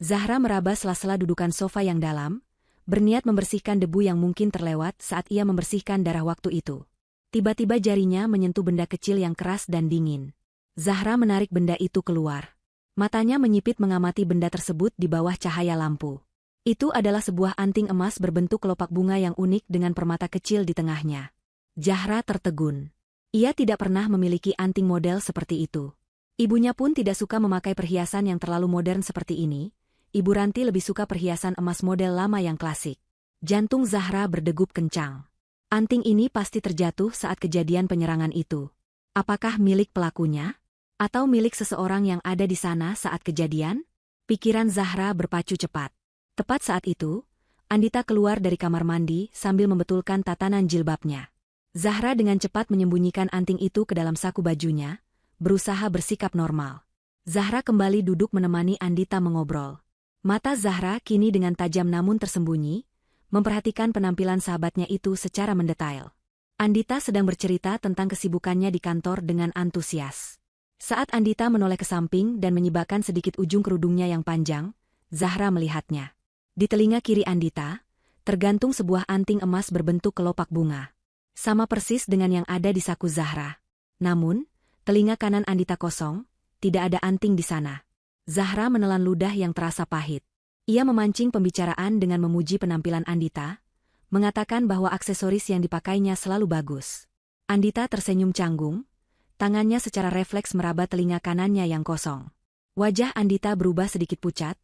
Zahra meraba sela-sela dudukan sofa yang dalam, berniat membersihkan debu yang mungkin terlewat saat ia membersihkan darah waktu itu. Tiba-tiba jarinya menyentuh benda kecil yang keras dan dingin. Zahra menarik benda itu keluar. Matanya menyipit mengamati benda tersebut di bawah cahaya lampu. Itu adalah sebuah anting emas berbentuk kelopak bunga yang unik dengan permata kecil di tengahnya. Zahra tertegun. Ia tidak pernah memiliki anting model seperti itu. Ibunya pun tidak suka memakai perhiasan yang terlalu modern seperti ini. Ibu Ranti lebih suka perhiasan emas model lama yang klasik. Jantung Zahra berdegup kencang. Anting ini pasti terjatuh saat kejadian penyerangan itu. Apakah milik pelakunya? Atau milik seseorang yang ada di sana saat kejadian? Pikiran Zahra berpacu cepat. Tepat saat itu, Andita keluar dari kamar mandi sambil membetulkan tatanan jilbabnya. Zahra dengan cepat menyembunyikan anting itu ke dalam saku bajunya, berusaha bersikap normal. Zahra kembali duduk menemani Andita mengobrol. Mata Zahra kini dengan tajam namun tersembunyi, memperhatikan penampilan sahabatnya itu secara mendetail. Andita sedang bercerita tentang kesibukannya di kantor dengan antusias. Saat Andita menoleh ke samping dan menyibakkan sedikit ujung kerudungnya yang panjang, Zahra melihatnya. Di telinga kiri Andita, tergantung sebuah anting emas berbentuk kelopak bunga. Sama persis dengan yang ada di saku Zahra. Namun, telinga kanan Andita kosong, tidak ada anting di sana. Zahra menelan ludah yang terasa pahit. Ia memancing pembicaraan dengan memuji penampilan Andita, mengatakan bahwa aksesoris yang dipakainya selalu bagus. Andita tersenyum canggung, tangannya secara refleks meraba telinga kanannya yang kosong. Wajah Andita berubah sedikit pucat,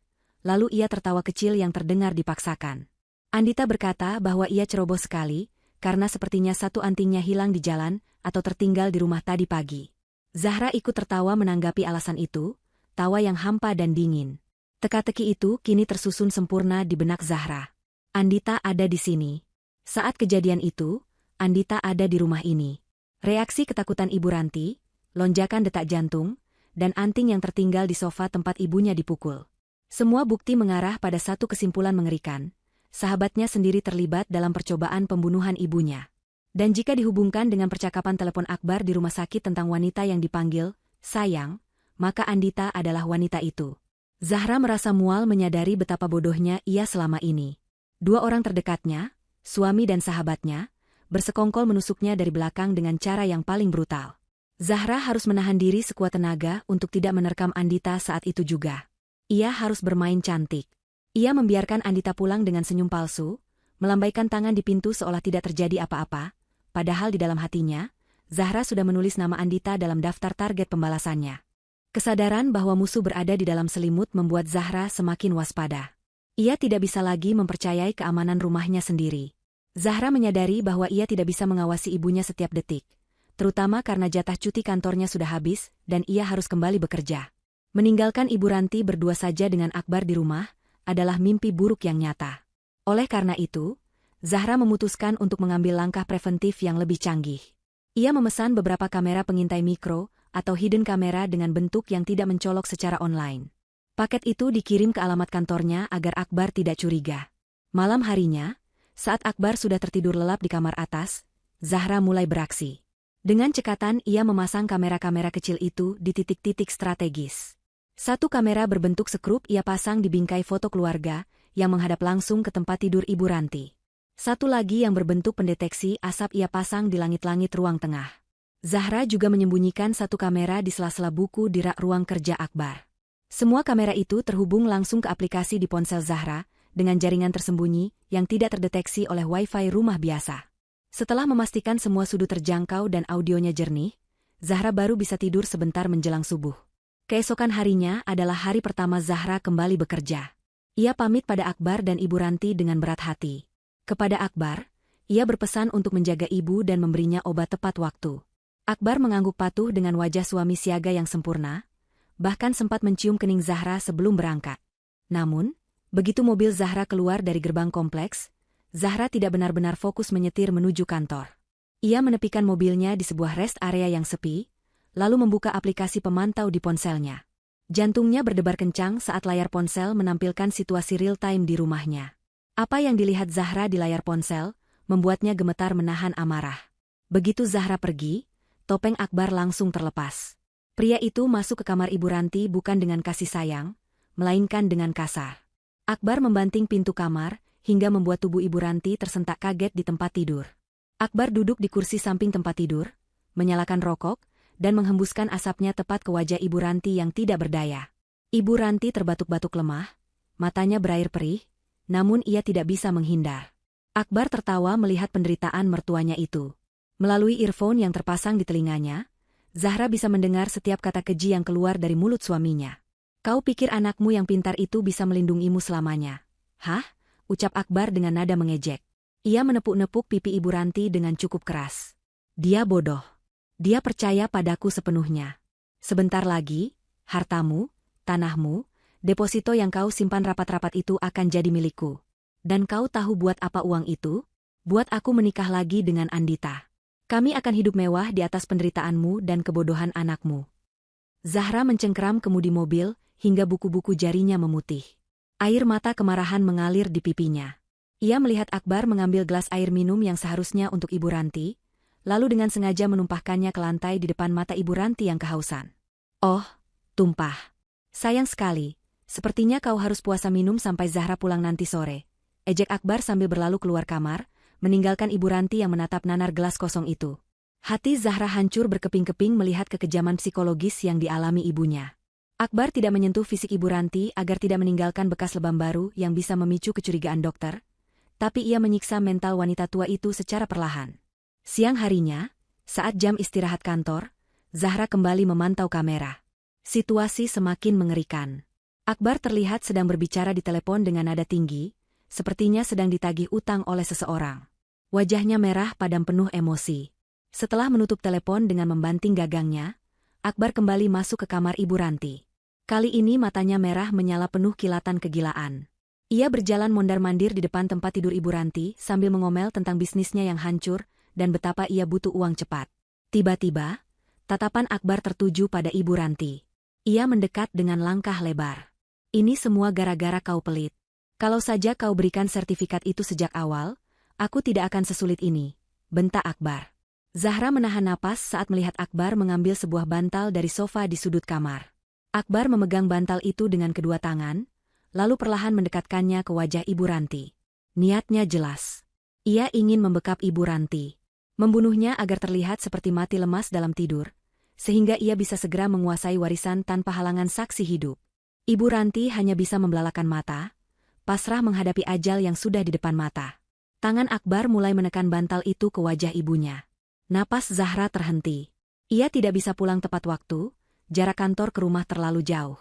lalu ia tertawa kecil yang terdengar dipaksakan. Andita berkata bahwa ia ceroboh sekali, karena sepertinya satu antingnya hilang di jalan atau tertinggal di rumah tadi pagi. Zahra ikut tertawa menanggapi alasan itu, tawa yang hampa dan dingin. Teka-teki itu kini tersusun sempurna di benak Zahra. Andita ada di sini. Saat kejadian itu, Andita ada di rumah ini. Reaksi ketakutan Ibu Ranti, lonjakan detak jantung, dan anting yang tertinggal di sofa tempat ibunya dipukul. Semua bukti mengarah pada satu kesimpulan mengerikan. Sahabatnya sendiri terlibat dalam percobaan pembunuhan ibunya. Dan jika dihubungkan dengan percakapan telepon Akbar di rumah sakit tentang wanita yang dipanggil sayang, maka Andita adalah wanita itu. Zahra merasa mual menyadari betapa bodohnya ia selama ini. Dua orang terdekatnya, suami dan sahabatnya, bersekongkol menusuknya dari belakang dengan cara yang paling brutal. Zahra harus menahan diri sekuat tenaga untuk tidak menerkam Andita saat itu juga. Ia harus bermain cantik. Ia membiarkan Andita pulang dengan senyum palsu, melambaikan tangan di pintu seolah tidak terjadi apa-apa, padahal di dalam hatinya, Zahra sudah menulis nama Andita dalam daftar target pembalasannya. Kesadaran bahwa musuh berada di dalam selimut membuat Zahra semakin waspada. Ia tidak bisa lagi mempercayai keamanan rumahnya sendiri. Zahra menyadari bahwa ia tidak bisa mengawasi ibunya setiap detik, terutama karena jatah cuti kantornya sudah habis dan ia harus kembali bekerja. Meninggalkan Ibu Ranti berdua saja dengan Akbar di rumah adalah mimpi buruk yang nyata. Oleh karena itu, Zahra memutuskan untuk mengambil langkah preventif yang lebih canggih. Ia memesan beberapa kamera pengintai mikro atau hidden kamera dengan bentuk yang tidak mencolok secara online. Paket itu dikirim ke alamat kantornya agar Akbar tidak curiga. Malam harinya, saat Akbar sudah tertidur lelap di kamar atas, Zahra mulai beraksi. Dengan cekatan ia memasang kamera-kamera kecil itu di titik-titik strategis. Satu kamera berbentuk sekrup ia pasang di bingkai foto keluarga yang menghadap langsung ke tempat tidur Ibu Ranti. Satu lagi yang berbentuk pendeteksi asap ia pasang di langit-langit ruang tengah. Zahra juga menyembunyikan satu kamera di sela-sela buku di rak ruang kerja Akbar. Semua kamera itu terhubung langsung ke aplikasi di ponsel Zahra dengan jaringan tersembunyi yang tidak terdeteksi oleh Wi-Fi rumah biasa. Setelah memastikan semua sudut terjangkau dan audionya jernih, Zahra baru bisa tidur sebentar menjelang subuh. Keesokan harinya adalah hari pertama Zahra kembali bekerja. Ia pamit pada Akbar dan Ibu Ranti dengan berat hati. Kepada Akbar, ia berpesan untuk menjaga ibu dan memberinya obat tepat waktu. Akbar mengangguk patuh dengan wajah suami siaga yang sempurna, bahkan sempat mencium kening Zahra sebelum berangkat. Namun, begitu mobil Zahra keluar dari gerbang kompleks, Zahra tidak benar-benar fokus menyetir menuju kantor. Ia menepikan mobilnya di sebuah rest area yang sepi, lalu membuka aplikasi pemantau di ponselnya. Jantungnya berdebar kencang saat layar ponsel menampilkan situasi real-time di rumahnya. Apa yang dilihat Zahra di layar ponsel membuatnya gemetar menahan amarah. Begitu Zahra pergi, topeng Akbar langsung terlepas. Pria itu masuk ke kamar Ibu Ranti bukan dengan kasih sayang, melainkan dengan kasar. Akbar membanting pintu kamar, hingga membuat tubuh Ibu Ranti tersentak kaget di tempat tidur. Akbar duduk di kursi samping tempat tidur, menyalakan rokok, dan menghembuskan asapnya tepat ke wajah Ibu Ranti yang tidak berdaya. Ibu Ranti terbatuk-batuk lemah, matanya berair perih, namun ia tidak bisa menghindar. Akbar tertawa melihat penderitaan mertuanya itu. Melalui earphone yang terpasang di telinganya, Zahra bisa mendengar setiap kata keji yang keluar dari mulut suaminya. "Kau pikir anakmu yang pintar itu bisa melindungimu selamanya?" "Hah?" ucap Akbar dengan nada mengejek. Ia menepuk-nepuk pipi Ibu Ranti dengan cukup keras. "Dia bodoh. Dia percaya padaku sepenuhnya. Sebentar lagi, hartamu, tanahmu, deposito yang kau simpan rapat-rapat itu akan jadi milikku. Dan kau tahu buat apa uang itu? Buat aku menikah lagi dengan Andita. Kami akan hidup mewah di atas penderitaanmu dan kebodohan anakmu." Zahra mencengkeram kemudi mobil hingga buku-buku jarinya memutih. Air mata kemarahan mengalir di pipinya. Ia melihat Akbar mengambil gelas air minum yang seharusnya untuk Ibu Ranti, lalu dengan sengaja menumpahkannya ke lantai di depan mata Ibu Ranti yang kehausan. "Oh, tumpah. Sayang sekali, sepertinya kau harus puasa minum sampai Zahra pulang nanti sore," ejek Akbar sambil berlalu keluar kamar, meninggalkan Ibu Ranti yang menatap nanar gelas kosong itu. Hati Zahra hancur berkeping-keping melihat kekejaman psikologis yang dialami ibunya. Akbar tidak menyentuh fisik Ibu Ranti agar tidak meninggalkan bekas lebam baru yang bisa memicu kecurigaan dokter, tapi ia menyiksa mental wanita tua itu secara perlahan. Siang harinya, saat jam istirahat kantor, Zahra kembali memantau kamera. Situasi semakin mengerikan. Akbar terlihat sedang berbicara di telepon dengan nada tinggi, sepertinya sedang ditagih utang oleh seseorang. Wajahnya merah padam penuh emosi. Setelah menutup telepon dengan membanting gagangnya, Akbar kembali masuk ke kamar Ibu Ranti. Kali ini matanya merah menyala penuh kilatan kegilaan. Ia berjalan mondar-mandir di depan tempat tidur Ibu Ranti sambil mengomel tentang bisnisnya yang hancur dan betapa ia butuh uang cepat. Tiba-tiba, tatapan Akbar tertuju pada Ibu Ranti. Ia mendekat dengan langkah lebar. "Ini semua gara-gara kau pelit. Kalau saja kau berikan sertifikat itu sejak awal, aku tidak akan sesulit ini," bentak Akbar. Zahra menahan napas saat melihat Akbar mengambil sebuah bantal dari sofa di sudut kamar. Akbar memegang bantal itu dengan kedua tangan, lalu perlahan mendekatkannya ke wajah Ibu Ranti. Niatnya jelas. Ia ingin membekap Ibu Ranti. Membunuhnya agar terlihat seperti mati lemas dalam tidur, sehingga ia bisa segera menguasai warisan tanpa halangan saksi hidup. Ibu Ranti hanya bisa membelalakan mata, pasrah menghadapi ajal yang sudah di depan mata. Tangan Akbar mulai menekan bantal itu ke wajah ibunya. Napas Zahra terhenti. Ia tidak bisa pulang tepat waktu, jarak kantor ke rumah terlalu jauh.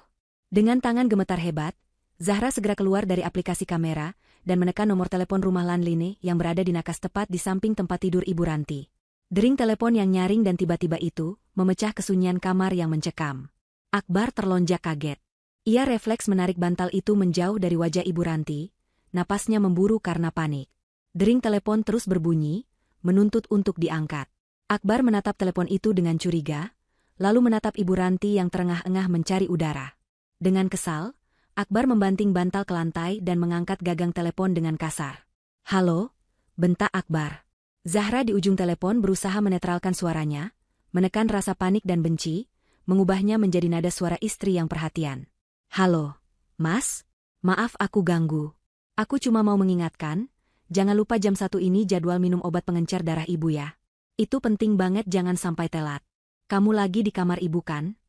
Dengan tangan gemetar hebat, Zahra segera keluar dari aplikasi kamera dan menekan nomor telepon rumah landline yang berada di nakas tepat di samping tempat tidur Ibu Ranti. Dering telepon yang nyaring dan tiba-tiba itu memecah kesunyian kamar yang mencekam. Akbar terlonjak kaget. Ia refleks menarik bantal itu menjauh dari wajah Ibu Ranti, napasnya memburu karena panik. Dering telepon terus berbunyi, menuntut untuk diangkat. Akbar menatap telepon itu dengan curiga, lalu menatap Ibu Ranti yang terengah-engah mencari udara. Dengan kesal, Akbar membanting bantal ke lantai dan mengangkat gagang telepon dengan kasar. "Halo?" bentak Akbar. Zahra di ujung telepon berusaha menetralkan suaranya, menekan rasa panik dan benci, mengubahnya menjadi nada suara istri yang perhatian. "Halo, Mas? Maaf aku ganggu. Aku cuma mau mengingatkan, jangan lupa jam 1 ini jadwal minum obat pengencer darah ibu ya. Itu penting banget, jangan sampai telat. Kamu lagi di kamar ibu kan?"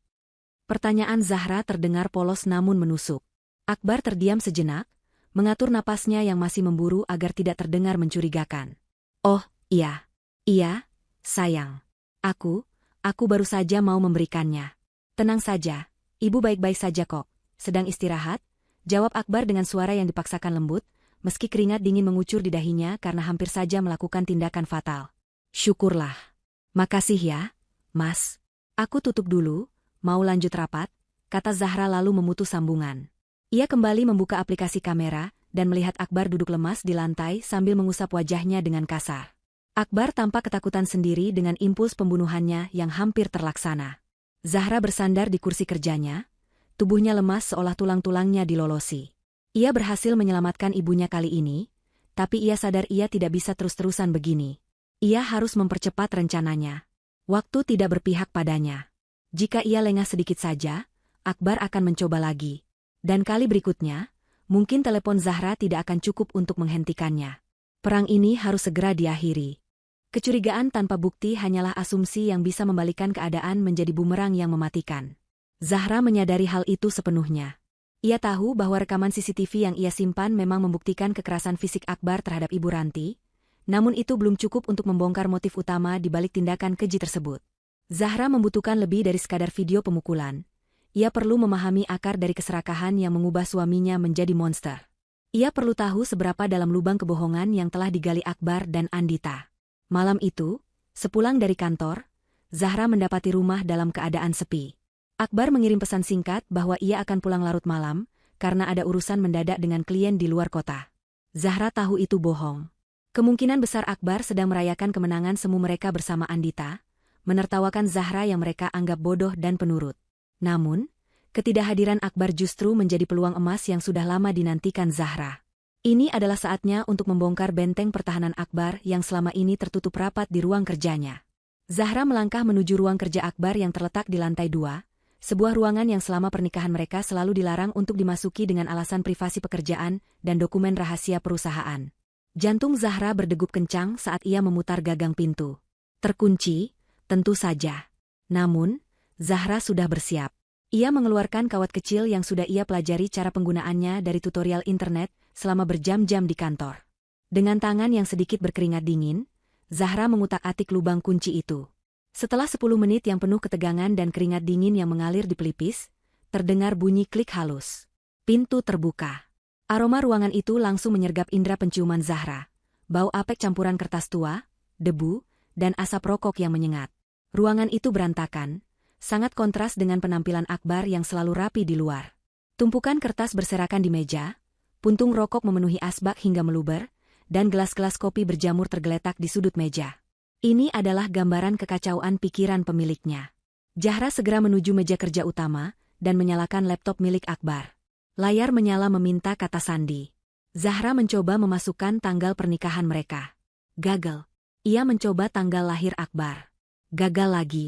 Pertanyaan Zahra terdengar polos namun menusuk. Akbar terdiam sejenak, mengatur napasnya yang masih memburu agar tidak terdengar mencurigakan. "Oh, iya. Iya, sayang. Aku baru saja mau memberikannya." "Tenang saja, ibu baik-baik saja kok. Sedang istirahat," jawab Akbar dengan suara yang dipaksakan lembut, meski keringat dingin mengucur di dahinya karena hampir saja melakukan tindakan fatal. "Syukurlah. Makasih ya, Mas. Aku tutup dulu, mau lanjut rapat," kata Zahra lalu memutus sambungan. Ia kembali membuka aplikasi kamera dan melihat Akbar duduk lemas di lantai sambil mengusap wajahnya dengan kasar. Akbar tampak ketakutan sendiri dengan impuls pembunuhannya yang hampir terlaksana. Zahra bersandar di kursi kerjanya, tubuhnya lemas seolah tulang-tulangnya dilolosi. Ia berhasil menyelamatkan ibunya kali ini, tapi ia sadar ia tidak bisa terus-terusan begini. Ia harus mempercepat rencananya. Waktu tidak berpihak padanya. Jika ia lengah sedikit saja, Akbar akan mencoba lagi. Dan kali berikutnya, mungkin telepon Zahra tidak akan cukup untuk menghentikannya. Perang ini harus segera diakhiri. Kecurigaan tanpa bukti hanyalah asumsi yang bisa membalikan keadaan menjadi bumerang yang mematikan. Zahra menyadari hal itu sepenuhnya. Ia tahu bahwa rekaman CCTV yang ia simpan memang membuktikan kekerasan fisik Akbar terhadap Ibu Ranti, namun itu belum cukup untuk membongkar motif utama di balik tindakan keji tersebut. Zahra membutuhkan lebih dari sekadar video pemukulan. Ia perlu memahami akar dari keserakahan yang mengubah suaminya menjadi monster. Ia perlu tahu seberapa dalam lubang kebohongan yang telah digali Akbar dan Andita. Malam itu, sepulang dari kantor, Zahra mendapati rumah dalam keadaan sepi. Akbar mengirim pesan singkat bahwa ia akan pulang larut malam, karena ada urusan mendadak dengan klien di luar kota. Zahra tahu itu bohong. Kemungkinan besar Akbar sedang merayakan kemenangan semu mereka bersama Andita, menertawakan Zahra yang mereka anggap bodoh dan penurut. Namun, ketidakhadiran Akbar justru menjadi peluang emas yang sudah lama dinantikan Zahra. Ini adalah saatnya untuk membongkar benteng pertahanan Akbar yang selama ini tertutup rapat di ruang kerjanya. Zahra melangkah menuju ruang kerja Akbar yang terletak di lantai 2, sebuah ruangan yang selama pernikahan mereka selalu dilarang untuk dimasuki dengan alasan privasi pekerjaan dan dokumen rahasia perusahaan. Jantung Zahra berdegup kencang saat ia memutar gagang pintu. Terkunci, tentu saja. Namun, Zahra sudah bersiap. Ia mengeluarkan kawat kecil yang sudah ia pelajari cara penggunaannya dari tutorial internet selama berjam-jam di kantor. Dengan tangan yang sedikit berkeringat dingin, Zahra mengutak-atik lubang kunci itu. Setelah 10 menit yang penuh ketegangan dan keringat dingin yang mengalir di pelipis, terdengar bunyi klik halus. Pintu terbuka. Aroma ruangan itu langsung menyergap indera penciuman Zahra. Bau apek campuran kertas tua, debu, dan asap rokok yang menyengat. Ruangan itu berantakan, sangat kontras dengan penampilan Akbar yang selalu rapi di luar. Tumpukan kertas berserakan di meja, puntung rokok memenuhi asbak hingga meluber, dan gelas-gelas kopi berjamur tergeletak di sudut meja. Ini adalah gambaran kekacauan pikiran pemiliknya. Zahra segera menuju meja kerja utama dan menyalakan laptop milik Akbar. Layar menyala meminta kata sandi. Zahra mencoba memasukkan tanggal pernikahan mereka. Gagal. Ia mencoba tanggal lahir Akbar. Gagal lagi.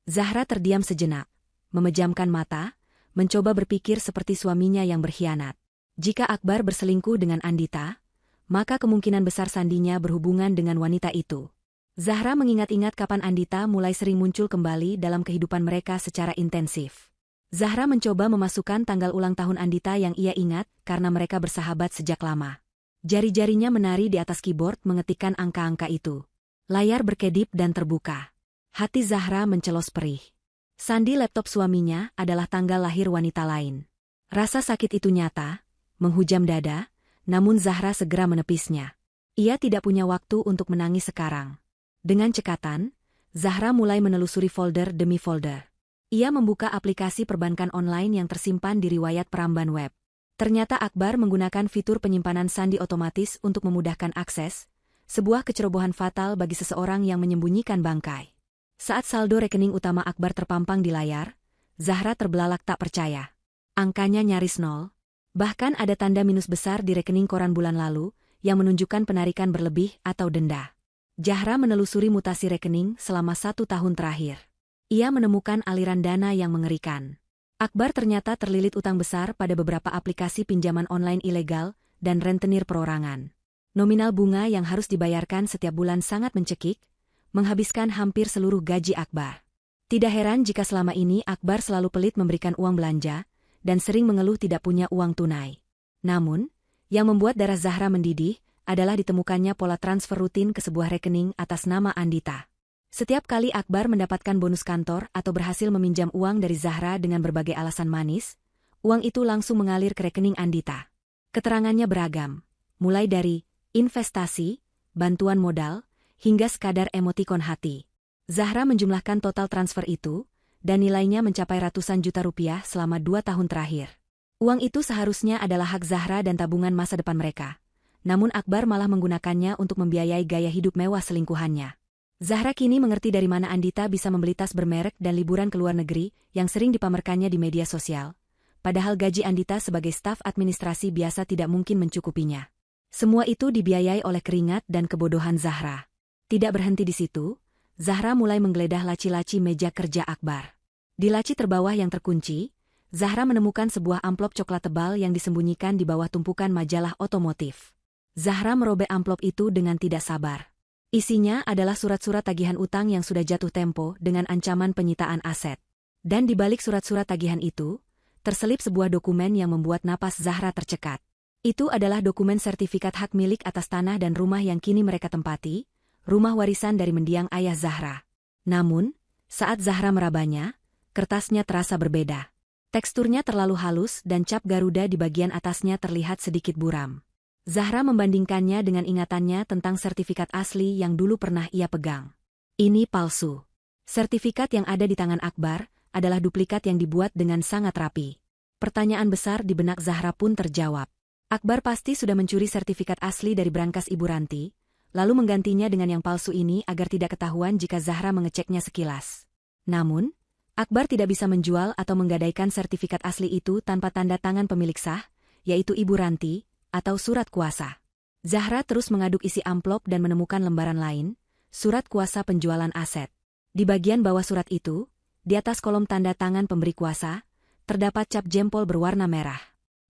Zahra terdiam sejenak, memejamkan mata, mencoba berpikir seperti suaminya yang berkhianat. Jika Akbar berselingkuh dengan Andita, maka kemungkinan besar sandinya berhubungan dengan wanita itu. Zahra mengingat-ingat kapan Andita mulai sering muncul kembali dalam kehidupan mereka secara intensif. Zahra mencoba memasukkan tanggal ulang tahun Andita yang ia ingat karena mereka bersahabat sejak lama. Jari-jarinya menari di atas keyboard mengetikkan angka-angka itu. Layar berkedip dan terbuka. Hati Zahra mencelos perih. Sandi laptop suaminya adalah tanggal lahir wanita lain. Rasa sakit itu nyata, menghujam dada, namun Zahra segera menepisnya. Ia tidak punya waktu untuk menangis sekarang. Dengan cekatan, Zahra mulai menelusuri folder demi folder. Ia membuka aplikasi perbankan online yang tersimpan di riwayat peramban web. Ternyata Akbar menggunakan fitur penyimpanan sandi otomatis untuk memudahkan akses, sebuah kecerobohan fatal bagi seseorang yang menyembunyikan bangkai. Saat saldo rekening utama Akbar terpampang di layar, Zahra terbelalak tak percaya. Angkanya nyaris nol. Bahkan ada tanda minus besar di rekening koran bulan lalu, yang menunjukkan penarikan berlebih atau denda. Zahra menelusuri mutasi rekening selama 1 tahun terakhir. Ia menemukan aliran dana yang mengerikan. Akbar ternyata terlilit utang besar pada beberapa aplikasi pinjaman online ilegal dan rentenir perorangan. Nominal bunga yang harus dibayarkan setiap bulan sangat mencekik, menghabiskan hampir seluruh gaji Akbar. Tidak heran jika selama ini Akbar selalu pelit memberikan uang belanja, dan sering mengeluh tidak punya uang tunai. Namun, yang membuat darah Zahra mendidih, adalah ditemukannya pola transfer rutin ke sebuah rekening atas nama Andita. Setiap kali Akbar mendapatkan bonus kantor atau berhasil meminjam uang dari Zahra dengan berbagai alasan manis, uang itu langsung mengalir ke rekening Andita. Keterangannya beragam, mulai dari investasi, bantuan modal, hingga sekadar emotikon hati. Zahra menjumlahkan total transfer itu, dan nilainya mencapai ratusan juta rupiah selama 2 tahun terakhir. Uang itu seharusnya adalah hak Zahra dan tabungan masa depan mereka. Namun Akbar malah menggunakannya untuk membiayai gaya hidup mewah selingkuhannya. Zahra kini mengerti dari mana Andita bisa membeli tas bermerek dan liburan ke luar negeri yang sering dipamerkannya di media sosial. Padahal gaji Andita sebagai staf administrasi biasa tidak mungkin mencukupinya. Semua itu dibiayai oleh keringat dan kebodohan Zahra. Tidak berhenti di situ, Zahra mulai menggeledah laci-laci meja kerja Akbar. Di laci terbawah yang terkunci, Zahra menemukan sebuah amplop coklat tebal yang disembunyikan di bawah tumpukan majalah otomotif. Zahra merobek amplop itu dengan tidak sabar. Isinya adalah surat-surat tagihan utang yang sudah jatuh tempo dengan ancaman penyitaan aset. Dan di balik surat-surat tagihan itu, terselip sebuah dokumen yang membuat napas Zahra tercekat. Itu adalah dokumen sertifikat hak milik atas tanah dan rumah yang kini mereka tempati, rumah warisan dari mendiang ayah Zahra. Namun, saat Zahra merabanya, kertasnya terasa berbeda. Teksturnya terlalu halus dan cap Garuda di bagian atasnya terlihat sedikit buram. Zahra membandingkannya dengan ingatannya tentang sertifikat asli yang dulu pernah ia pegang. Ini palsu. Sertifikat yang ada di tangan Akbar adalah duplikat yang dibuat dengan sangat rapi. Pertanyaan besar di benak Zahra pun terjawab. Akbar pasti sudah mencuri sertifikat asli dari brankas Ibu Ranti, lalu menggantinya dengan yang palsu ini agar tidak ketahuan jika Zahra mengeceknya sekilas. Namun, Akbar tidak bisa menjual atau menggadaikan sertifikat asli itu tanpa tanda tangan pemilik sah, yaitu Ibu Ranti, atau surat kuasa. Zahra terus mengaduk isi amplop dan menemukan lembaran lain, surat kuasa penjualan aset. Di bagian bawah surat itu, di atas kolom tanda tangan pemberi kuasa, terdapat cap jempol berwarna merah.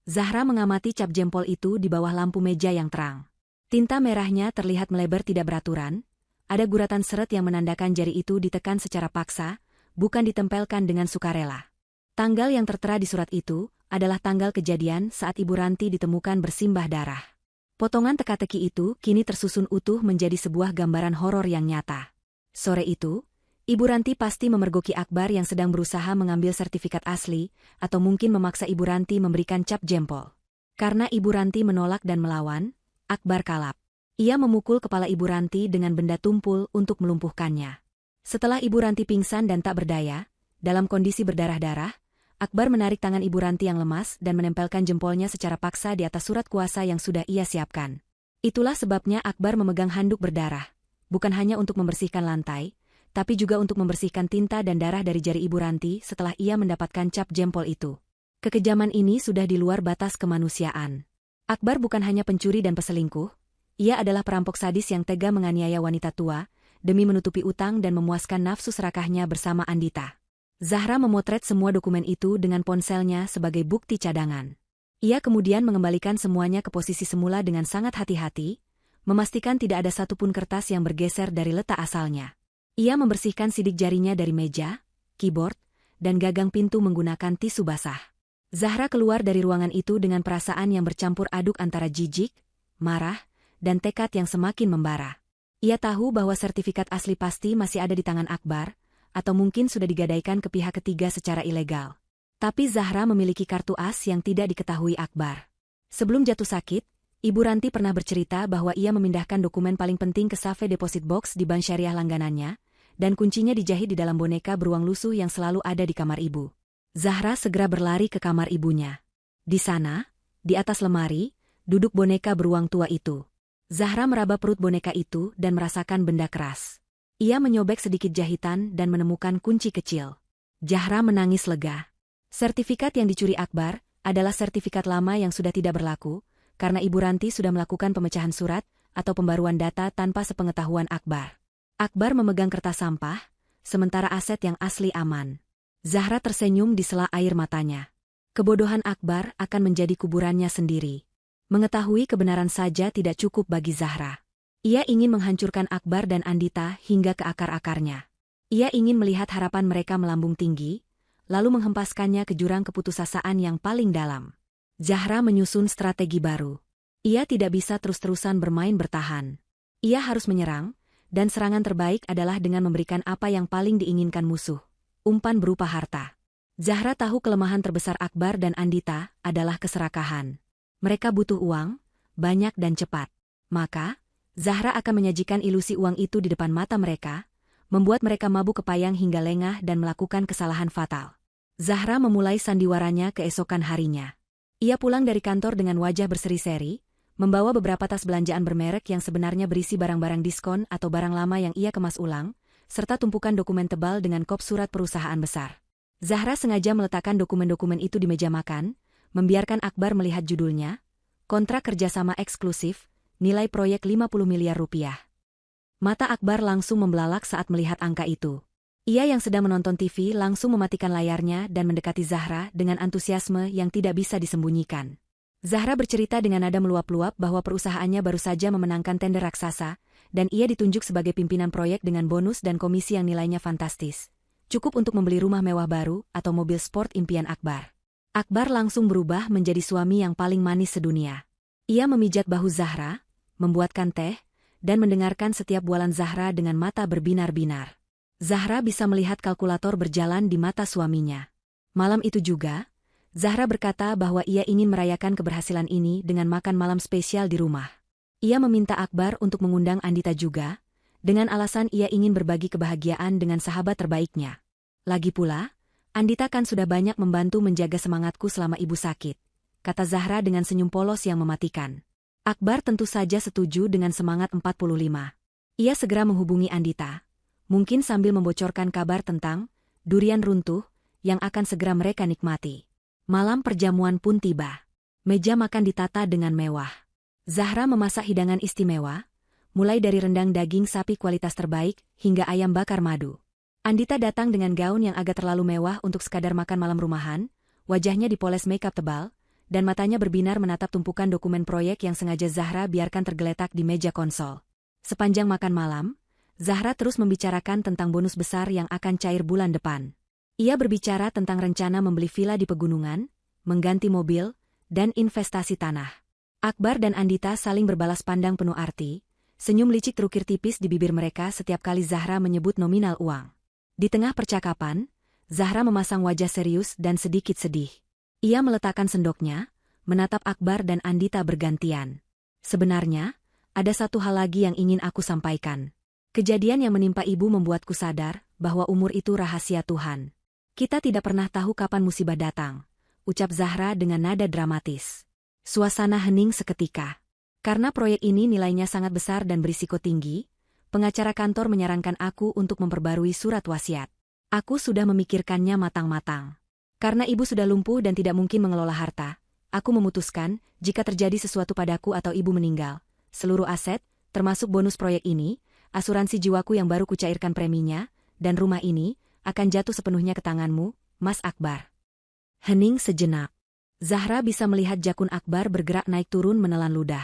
Zahra mengamati cap jempol itu di bawah lampu meja yang terang. Tinta merahnya terlihat melebar tidak beraturan, ada guratan seret yang menandakan jari itu ditekan secara paksa, bukan ditempelkan dengan sukarela. Tanggal yang tertera di surat itu adalah tanggal kejadian saat Ibu Ranti ditemukan bersimbah darah. Potongan teka-teki itu kini tersusun utuh menjadi sebuah gambaran horor yang nyata. Sore itu, Ibu Ranti pasti memergoki Akbar yang sedang berusaha mengambil sertifikat asli, atau mungkin memaksa Ibu Ranti memberikan cap jempol. Karena Ibu Ranti menolak dan melawan, Akbar kalap. Ia memukul kepala Ibu Ranti dengan benda tumpul untuk melumpuhkannya. Setelah Ibu Ranti pingsan dan tak berdaya, dalam kondisi berdarah-darah, Akbar menarik tangan Ibu Ranti yang lemas dan menempelkan jempolnya secara paksa di atas surat kuasa yang sudah ia siapkan. Itulah sebabnya Akbar memegang handuk berdarah, bukan hanya untuk membersihkan lantai, tapi juga untuk membersihkan tinta dan darah dari jari Ibu Ranti setelah ia mendapatkan cap jempol itu. Kekejaman ini sudah di luar batas kemanusiaan. Akbar bukan hanya pencuri dan peselingkuh, ia adalah perampok sadis yang tega menganiaya wanita tua, demi menutupi utang dan memuaskan nafsu serakahnya bersama Andita. Zahra memotret semua dokumen itu dengan ponselnya sebagai bukti cadangan. Ia kemudian mengembalikan semuanya ke posisi semula dengan sangat hati-hati, memastikan tidak ada satupun kertas yang bergeser dari letak asalnya. Ia membersihkan sidik jarinya dari meja, keyboard, dan gagang pintu menggunakan tisu basah. Zahra keluar dari ruangan itu dengan perasaan yang bercampur aduk antara jijik, marah, dan tekad yang semakin membara. Ia tahu bahwa sertifikat asli pasti masih ada di tangan Akbar, atau mungkin sudah digadaikan ke pihak ketiga secara ilegal. Tapi Zahra memiliki kartu as yang tidak diketahui Akbar. Sebelum jatuh sakit, Ibu Ranti pernah bercerita bahwa ia memindahkan dokumen paling penting ke safe deposit box di bank syariah langganannya, dan kuncinya dijahit di dalam boneka beruang lusuh yang selalu ada di kamar ibu. Zahra segera berlari ke kamar ibunya. Di sana, di atas lemari, duduk boneka beruang tua itu. Zahra meraba perut boneka itu dan merasakan benda keras. Ia menyobek sedikit jahitan dan menemukan kunci kecil. Zahra menangis lega. Sertifikat yang dicuri Akbar adalah sertifikat lama yang sudah tidak berlaku, karena Ibu Ranti sudah melakukan pemecahan surat atau pembaruan data tanpa sepengetahuan Akbar. Akbar memegang kertas sampah, sementara aset yang asli aman. Zahra tersenyum di sela air matanya. Kebodohan Akbar akan menjadi kuburannya sendiri. Mengetahui kebenaran saja tidak cukup bagi Zahra. Ia ingin menghancurkan Akbar dan Andita hingga ke akar-akarnya. Ia ingin melihat harapan mereka melambung tinggi, lalu menghempaskannya ke jurang keputusasaan yang paling dalam. Zahra menyusun strategi baru. Ia tidak bisa terus-terusan bermain bertahan. Ia harus menyerang, dan serangan terbaik adalah dengan memberikan apa yang paling diinginkan musuh, umpan berupa harta. Zahra tahu kelemahan terbesar Akbar dan Andita adalah keserakahan. Mereka butuh uang, banyak dan cepat. Maka, Zahra akan menyajikan ilusi uang itu di depan mata mereka, membuat mereka mabuk kepayang hingga lengah dan melakukan kesalahan fatal. Zahra memulai sandiwaranya keesokan harinya. Ia pulang dari kantor dengan wajah berseri-seri, membawa beberapa tas belanjaan bermerek yang sebenarnya berisi barang-barang diskon atau barang lama yang ia kemas ulang, serta tumpukan dokumen tebal dengan kop surat perusahaan besar. Zahra sengaja meletakkan dokumen-dokumen itu di meja makan, membiarkan Akbar melihat judulnya, kontrak kerjasama eksklusif, nilai proyek 50 miliar rupiah. Mata Akbar langsung membelalak saat melihat angka itu. Ia yang sedang menonton TV langsung mematikan layarnya dan mendekati Zahra dengan antusiasme yang tidak bisa disembunyikan. Zahra bercerita dengan nada meluap-luap bahwa perusahaannya baru saja memenangkan tender raksasa, dan ia ditunjuk sebagai pimpinan proyek dengan bonus dan komisi yang nilainya fantastis. Cukup untuk membeli rumah mewah baru atau mobil sport impian Akbar. Akbar langsung berubah menjadi suami yang paling manis sedunia. Ia memijat bahu Zahra, membuatkan teh, dan mendengarkan setiap bualan Zahra dengan mata berbinar-binar. Zahra bisa melihat kalkulator berjalan di mata suaminya. Malam itu juga, Zahra berkata bahwa ia ingin merayakan keberhasilan ini dengan makan malam spesial di rumah. Ia meminta Akbar untuk mengundang Andita juga, dengan alasan ia ingin berbagi kebahagiaan dengan sahabat terbaiknya. Lagi pula, Andita kan sudah banyak membantu menjaga semangatku selama ibu sakit, kata Zahra dengan senyum polos yang mematikan. Akbar tentu saja setuju dengan semangat 45. Ia segera menghubungi Andita, mungkin sambil membocorkan kabar tentang durian runtuh yang akan segera mereka nikmati. Malam perjamuan pun tiba. Meja makan ditata dengan mewah. Zahra memasak hidangan istimewa, mulai dari rendang daging sapi kualitas terbaik hingga ayam bakar madu. Andita datang dengan gaun yang agak terlalu mewah untuk sekadar makan malam rumahan, wajahnya dipoles makeup tebal, dan matanya berbinar menatap tumpukan dokumen proyek yang sengaja Zahra biarkan tergeletak di meja konsol. Sepanjang makan malam, Zahra terus membicarakan tentang bonus besar yang akan cair bulan depan. Ia berbicara tentang rencana membeli villa di pegunungan, mengganti mobil, dan investasi tanah. Akbar dan Andita saling berbalas pandang penuh arti, senyum licik terukir tipis di bibir mereka setiap kali Zahra menyebut nominal uang. Di tengah percakapan, Zahra memasang wajah serius dan sedikit sedih. Ia meletakkan sendoknya, menatap Akbar dan Andita bergantian. Sebenarnya, ada satu hal lagi yang ingin aku sampaikan. Kejadian yang menimpa ibu membuatku sadar bahwa umur itu rahasia Tuhan. Kita tidak pernah tahu kapan musibah datang, ucap Zahra dengan nada dramatis. Suasana hening seketika. Karena proyek ini nilainya sangat besar dan berisiko tinggi, pengacara kantor menyarankan aku untuk memperbarui surat wasiat. Aku sudah memikirkannya matang-matang. Karena ibu sudah lumpuh dan tidak mungkin mengelola harta, aku memutuskan, jika terjadi sesuatu padaku atau ibu meninggal, seluruh aset, termasuk bonus proyek ini, asuransi jiwaku yang baru kucairkan preminya, dan rumah ini, akan jatuh sepenuhnya ke tanganmu, Mas Akbar. Hening sejenak. Zahra bisa melihat jakun Akbar bergerak naik turun menelan ludah.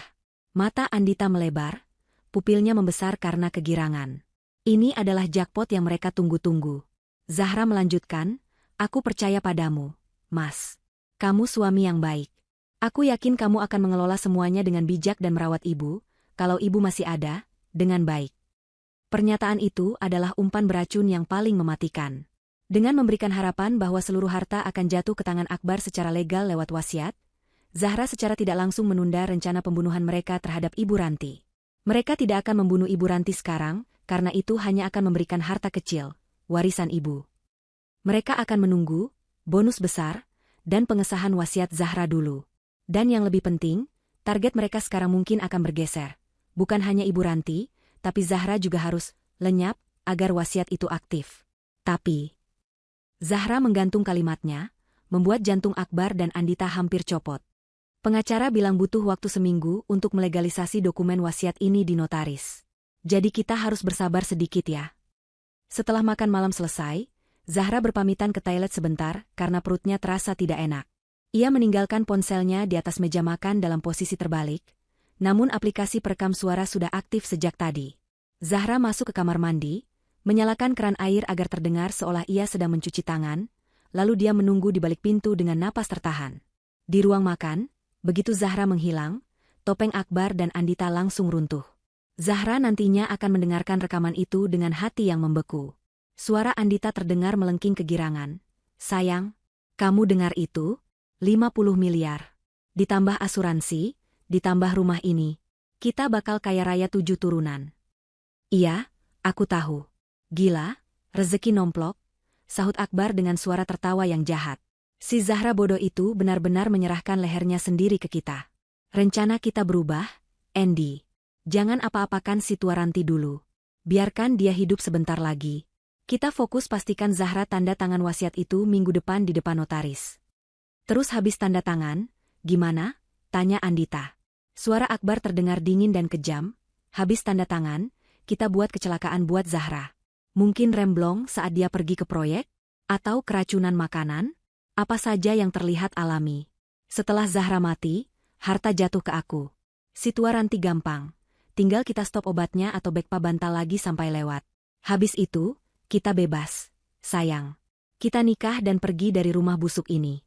Mata Andita melebar, pupilnya membesar karena kegirangan. Ini adalah jackpot yang mereka tunggu-tunggu. Zahra melanjutkan, aku percaya padamu, Mas. Kamu suami yang baik. Aku yakin kamu akan mengelola semuanya dengan bijak dan merawat ibu, kalau ibu masih ada, dengan baik. Pernyataan itu adalah umpan beracun yang paling mematikan. Dengan memberikan harapan bahwa seluruh harta akan jatuh ke tangan Akbar secara legal lewat wasiat, Zahra secara tidak langsung menunda rencana pembunuhan mereka terhadap Ibu Ranti. Mereka tidak akan membunuh Ibu Ranti sekarang, karena itu hanya akan memberikan harta kecil, warisan ibu. Mereka akan menunggu, bonus besar, dan pengesahan wasiat Zahra dulu. Dan yang lebih penting, target mereka sekarang mungkin akan bergeser. Bukan hanya Ibu Ranti, tapi Zahra juga harus lenyap agar wasiat itu aktif. Tapi Zahra menggantung kalimatnya, membuat jantung Akbar dan Andita hampir copot. Pengacara bilang butuh waktu seminggu untuk melegalisasi dokumen wasiat ini di notaris. Jadi kita harus bersabar sedikit ya. Setelah makan malam selesai, Zahra berpamitan ke toilet sebentar karena perutnya terasa tidak enak. Ia meninggalkan ponselnya di atas meja makan dalam posisi terbalik, namun aplikasi perekam suara sudah aktif sejak tadi. Zahra masuk ke kamar mandi, menyalakan keran air agar terdengar seolah ia sedang mencuci tangan, lalu dia menunggu di balik pintu dengan napas tertahan. Di ruang makan, begitu Zahra menghilang, topeng Akbar dan Andita langsung runtuh. Zahra nantinya akan mendengarkan rekaman itu dengan hati yang membeku. Suara Andita terdengar melengking kegirangan. Sayang, kamu dengar itu? 50 miliar. Ditambah asuransi, ditambah rumah ini. Kita bakal kaya raya 7 turunan. Iya, aku tahu. Gila, rezeki nomplok, sahut Akbar dengan suara tertawa yang jahat. Si Zahra bodoh itu benar-benar menyerahkan lehernya sendiri ke kita. Rencana kita berubah, Andy. Jangan apa-apakan si tua Ranti dulu. Biarkan dia hidup sebentar lagi. Kita fokus pastikan Zahra tanda tangan wasiat itu minggu depan di depan notaris. Terus habis tanda tangan, gimana? Tanya Andita. Suara Akbar terdengar dingin dan kejam. Habis tanda tangan, kita buat kecelakaan buat Zahra. Mungkin remblong saat dia pergi ke proyek? Atau keracunan makanan? Apa saja yang terlihat alami. Setelah Zahra mati, harta jatuh ke aku. Si tua Ranti gampang. Tinggal kita stop obatnya atau Bekpa bantal lagi sampai lewat. Habis itu, kita bebas. Sayang. Kita nikah dan pergi dari rumah busuk ini.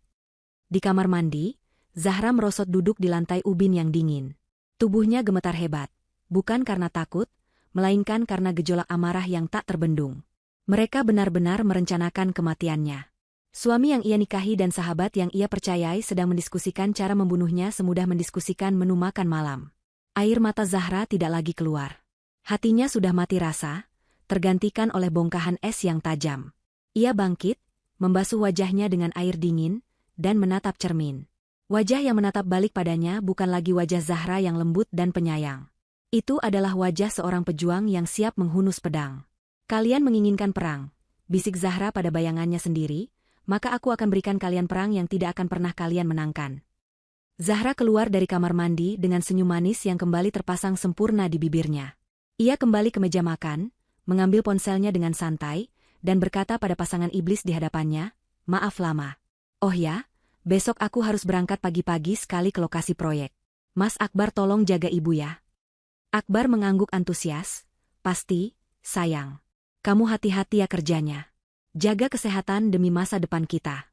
Di kamar mandi, Zahra merosot duduk di lantai ubin yang dingin. Tubuhnya gemetar hebat, bukan karena takut, melainkan karena gejolak amarah yang tak terbendung. Mereka benar-benar merencanakan kematiannya. Suami yang ia nikahi dan sahabat yang ia percayai sedang mendiskusikan cara membunuhnya semudah mendiskusikan menu makan malam. Air mata Zahra tidak lagi keluar. Hatinya sudah mati rasa, tergantikan oleh bongkahan es yang tajam. Ia bangkit, membasuh wajahnya dengan air dingin, dan menatap cermin. Wajah yang menatap balik padanya bukan lagi wajah Zahra yang lembut dan penyayang. Itu adalah wajah seorang pejuang yang siap menghunus pedang. Kalian menginginkan perang, bisik Zahra pada bayangannya sendiri, maka aku akan berikan kalian perang yang tidak akan pernah kalian menangkan. Zahra keluar dari kamar mandi dengan senyum manis yang kembali terpasang sempurna di bibirnya. Ia kembali ke meja makan, mengambil ponselnya dengan santai, dan berkata pada pasangan iblis di hadapannya, "Maaf lama. Oh ya, besok aku harus berangkat pagi-pagi sekali ke lokasi proyek. Mas Akbar tolong jaga ibu ya." Akbar mengangguk antusias, "Pasti, sayang. Kamu hati-hati ya kerjanya. Jaga kesehatan demi masa depan kita."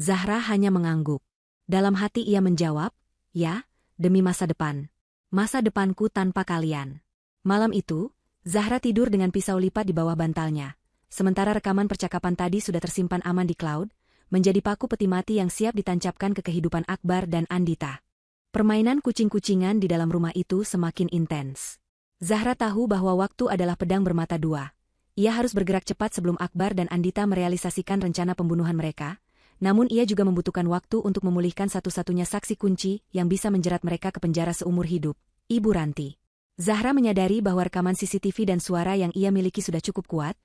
Zahra hanya mengangguk. Dalam hati ia menjawab, "Ya, demi masa depan. Masa depanku tanpa kalian." Malam itu, Zahra tidur dengan pisau lipat di bawah bantalnya. Sementara rekaman percakapan tadi sudah tersimpan aman di cloud, menjadi paku peti mati yang siap ditancapkan ke kehidupan Akbar dan Andita. Permainan kucing-kucingan di dalam rumah itu semakin intens. Zahra tahu bahwa waktu adalah pedang bermata dua. Ia harus bergerak cepat sebelum Akbar dan Andita merealisasikan rencana pembunuhan mereka, namun ia juga membutuhkan waktu untuk memulihkan satu-satunya saksi kunci yang bisa menjerat mereka ke penjara seumur hidup, Ibu Ranti. Zahra menyadari bahwa rekaman CCTV dan suara yang ia miliki sudah cukup kuat,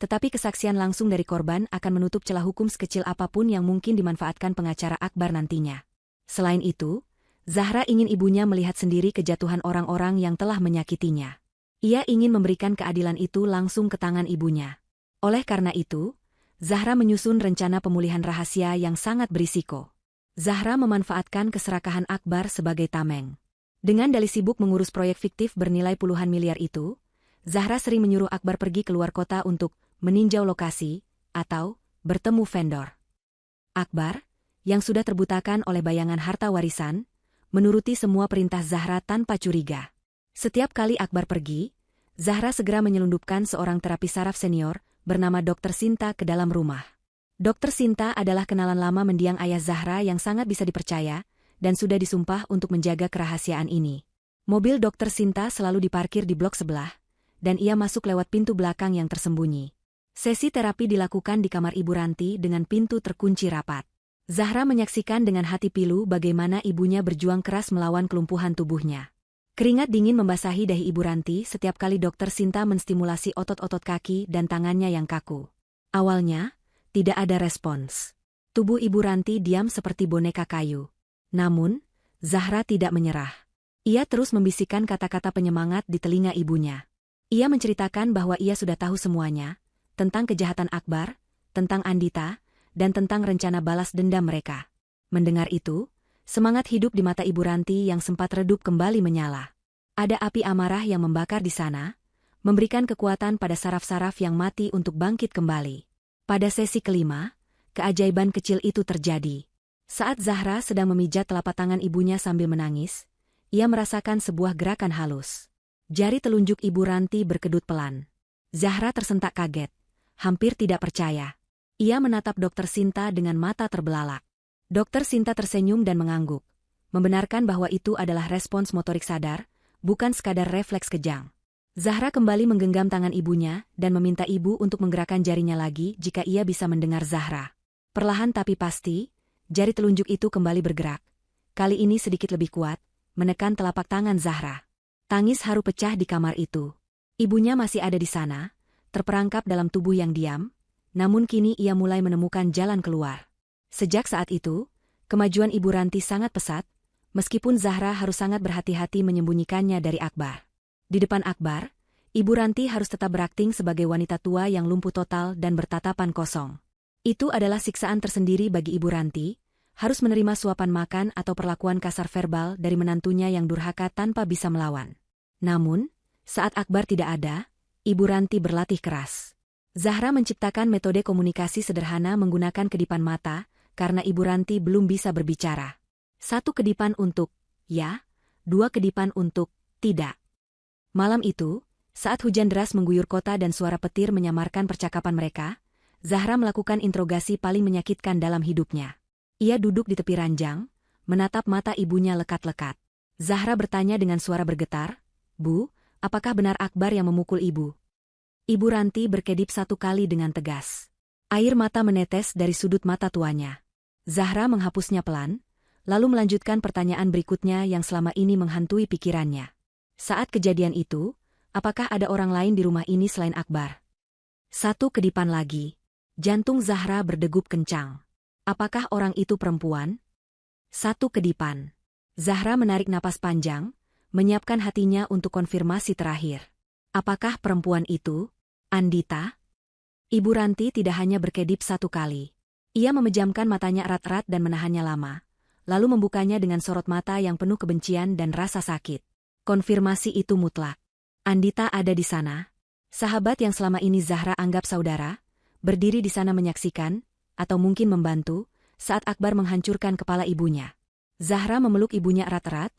tetapi kesaksian langsung dari korban akan menutup celah hukum sekecil apapun yang mungkin dimanfaatkan pengacara Akbar nantinya. Selain itu, Zahra ingin ibunya melihat sendiri kejatuhan orang-orang yang telah menyakitinya. Ia ingin memberikan keadilan itu langsung ke tangan ibunya. Oleh karena itu, Zahra menyusun rencana pemulihan rahasia yang sangat berisiko. Zahra memanfaatkan keserakahan Akbar sebagai tameng. Dengan dalih sibuk mengurus proyek fiktif bernilai puluhan miliar itu, Zahra sering menyuruh Akbar pergi keluar kota untuk meninjau lokasi, atau bertemu vendor. Akbar, yang sudah terbutakan oleh bayangan harta warisan, menuruti semua perintah Zahra tanpa curiga. Setiap kali Akbar pergi, Zahra segera menyelundupkan seorang terapis saraf senior, bernama Dr. Sinta ke dalam rumah. Dr. Sinta adalah kenalan lama mendiang ayah Zahra yang sangat bisa dipercaya, dan sudah disumpah untuk menjaga kerahasiaan ini. Mobil Dr. Sinta selalu diparkir di blok sebelah, dan ia masuk lewat pintu belakang yang tersembunyi. Sesi terapi dilakukan di kamar Ibu Ranti dengan pintu terkunci rapat. Zahra menyaksikan dengan hati pilu bagaimana ibunya berjuang keras melawan kelumpuhan tubuhnya. Keringat dingin membasahi dahi Ibu Ranti setiap kali Dr. Sinta menstimulasi otot-otot kaki dan tangannya yang kaku. Awalnya, tidak ada respons. Tubuh Ibu Ranti diam seperti boneka kayu. Namun, Zahra tidak menyerah. Ia terus membisikkan kata-kata penyemangat di telinga ibunya. Ia menceritakan bahwa ia sudah tahu semuanya, tentang kejahatan Akbar, tentang Andita, dan tentang rencana balas dendam mereka. Mendengar itu, semangat hidup di mata Ibu Ranti yang sempat redup kembali menyala. Ada api amarah yang membakar di sana, memberikan kekuatan pada saraf-saraf yang mati untuk bangkit kembali. Pada sesi kelima, keajaiban kecil itu terjadi. Saat Zahra sedang memijat telapak tangan ibunya sambil menangis, ia merasakan sebuah gerakan halus. Jari telunjuk Ibu Ranti berkedut pelan. Zahra tersentak kaget, hampir tidak percaya. Ia menatap Dr. Sinta dengan mata terbelalak. Dr. Sinta tersenyum dan mengangguk, membenarkan bahwa itu adalah respons motorik sadar, bukan sekadar refleks kejang. Zahra kembali menggenggam tangan ibunya dan meminta ibu untuk menggerakkan jarinya lagi jika ia bisa mendengar Zahra. Perlahan tapi pasti, jari telunjuk itu kembali bergerak. Kali ini sedikit lebih kuat, menekan telapak tangan Zahra. Tangis haru pecah di kamar itu. Ibunya masih ada di sana, terperangkap dalam tubuh yang diam, namun kini ia mulai menemukan jalan keluar. Sejak saat itu, kemajuan Ibu Ranti sangat pesat, meskipun Zahra harus sangat berhati-hati menyembunyikannya dari Akbar. Di depan Akbar, Ibu Ranti harus tetap berakting sebagai wanita tua yang lumpuh total dan bertatapan kosong. Itu adalah siksaan tersendiri bagi Ibu Ranti, harus menerima suapan makan atau perlakuan kasar verbal dari menantunya yang durhaka tanpa bisa melawan. Namun, saat Akbar tidak ada, Ibu Ranti berlatih keras. Zahra menciptakan metode komunikasi sederhana menggunakan kedipan mata, karena Ibu Ranti belum bisa berbicara. 1 kedipan untuk, ya, 2 kedipan untuk, tidak. Malam itu, saat hujan deras mengguyur kota dan suara petir menyamarkan percakapan mereka, Zahra melakukan interogasi paling menyakitkan dalam hidupnya. Ia duduk di tepi ranjang, menatap mata ibunya lekat-lekat. Zahra bertanya dengan suara bergetar, "Bu, apakah benar Akbar yang memukul ibu?" Ibu Ranti berkedip 1 kali dengan tegas. Air mata menetes dari sudut mata tuanya. Zahra menghapusnya pelan, lalu melanjutkan pertanyaan berikutnya yang selama ini menghantui pikirannya. Saat kejadian itu, apakah ada orang lain di rumah ini selain Akbar? 1 kedipan lagi. Jantung Zahra berdegup kencang. Apakah orang itu perempuan? 1 kedipan. Zahra menarik napas panjang, menyiapkan hatinya untuk konfirmasi terakhir. Apakah perempuan itu Andita? Ibu Ranti tidak hanya berkedip 1 kali. Ia memejamkan matanya erat-erat dan menahannya lama, lalu membukanya dengan sorot mata yang penuh kebencian dan rasa sakit. Konfirmasi itu mutlak. Andita ada di sana. Sahabat yang selama ini Zahra anggap saudara, berdiri di sana menyaksikan, atau mungkin membantu, saat Akbar menghancurkan kepala ibunya. Zahra memeluk ibunya erat-erat,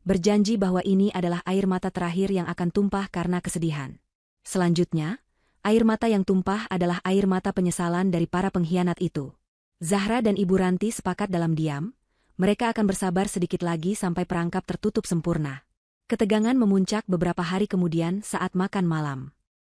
berjanji bahwa ini adalah air mata terakhir yang akan tumpah karena kesedihan. Selanjutnya, air mata yang tumpah adalah air mata penyesalan dari para pengkhianat itu. Zahra dan Ibu Ranti sepakat dalam diam, mereka akan bersabar sedikit lagi sampai perangkap tertutup sempurna. Ketegangan memuncak beberapa hari kemudian saat makan malam.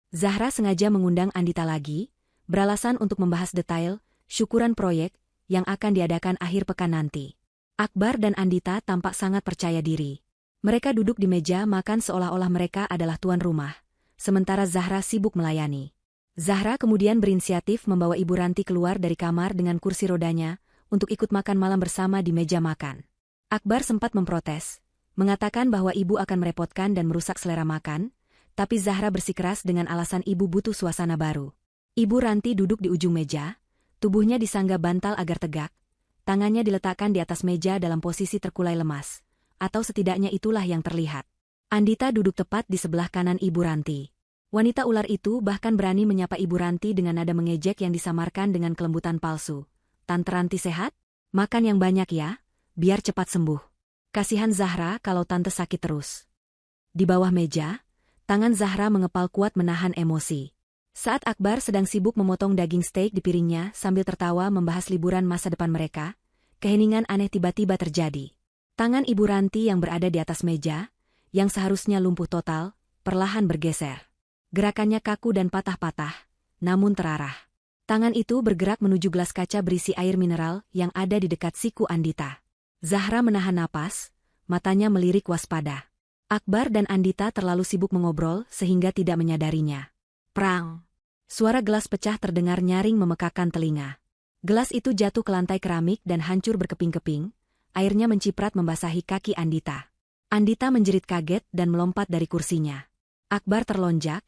Zahra sengaja mengundang Andita lagi, beralasan untuk membahas detail, syukuran proyek, yang akan diadakan akhir pekan nanti. Akbar dan Andita tampak sangat percaya diri. Mereka duduk di meja makan seolah-olah mereka adalah tuan rumah, sementara Zahra sibuk melayani. Zahra kemudian berinisiatif membawa Ibu Ranti keluar dari kamar dengan kursi rodanya untuk ikut makan malam bersama di meja makan. Akbar sempat memprotes, mengatakan bahwa ibu akan merepotkan dan merusak selera makan, tapi Zahra bersikeras dengan alasan ibu butuh suasana baru. Ibu Ranti duduk di ujung meja, tubuhnya disangga bantal agar tegak, tangannya diletakkan di atas meja dalam posisi terkulai lemas, atau setidaknya itulah yang terlihat. Andita duduk tepat di sebelah kanan Ibu Ranti. Wanita ular itu bahkan berani menyapa Ibu Ranti dengan nada mengejek yang disamarkan dengan kelembutan palsu. "Tante Ranti sehat? Makan yang banyak ya, biar cepat sembuh. Kasihan Zahra kalau tante sakit terus." Di bawah meja, tangan Zahra mengepal kuat menahan emosi. Saat Akbar sedang sibuk memotong daging steak di piringnya sambil tertawa membahas liburan masa depan mereka, keheningan aneh tiba-tiba terjadi. Tangan Ibu Ranti yang berada di atas meja, yang seharusnya lumpuh total, perlahan bergeser. Gerakannya kaku dan patah-patah, namun terarah. Tangan itu bergerak menuju gelas kaca berisi air mineral yang ada di dekat siku Andita. Zahra menahan napas, matanya melirik waspada. Akbar dan Andita terlalu sibuk mengobrol sehingga tidak menyadarinya. Prang! Suara gelas pecah terdengar nyaring memekakan telinga. Gelas itu jatuh ke lantai keramik dan hancur berkeping-keping, airnya menciprat membasahi kaki Andita. Andita menjerit kaget dan melompat dari kursinya. Akbar terlonjak,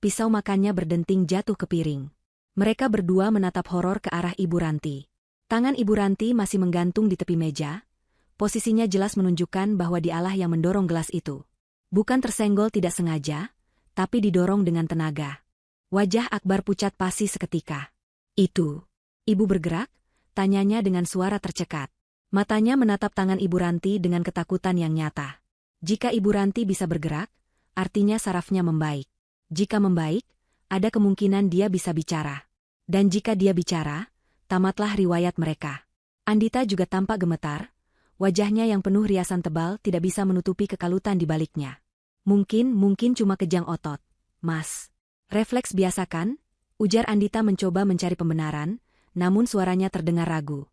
pisau makannya berdenting jatuh ke piring. Mereka berdua menatap horor ke arah Ibu Ranti. Tangan Ibu Ranti masih menggantung di tepi meja, posisinya jelas menunjukkan bahwa dialah yang mendorong gelas itu. Bukan tersenggol tidak sengaja, tapi didorong dengan tenaga. Wajah Akbar pucat pasi seketika. "Itu, ibu bergerak?" tanyanya dengan suara tercekat. Matanya menatap tangan Ibu Ranti dengan ketakutan yang nyata. Jika Ibu Ranti bisa bergerak, artinya sarafnya membaik. Jika membaik, ada kemungkinan dia bisa bicara. Dan jika dia bicara, tamatlah riwayat mereka. Andita juga tampak gemetar, wajahnya yang penuh riasan tebal tidak bisa menutupi kekalutan di baliknya. Mungkin cuma kejang otot, Mas." "Refleks biasa kan?" ujar Andita mencoba mencari pembenaran, namun suaranya terdengar ragu.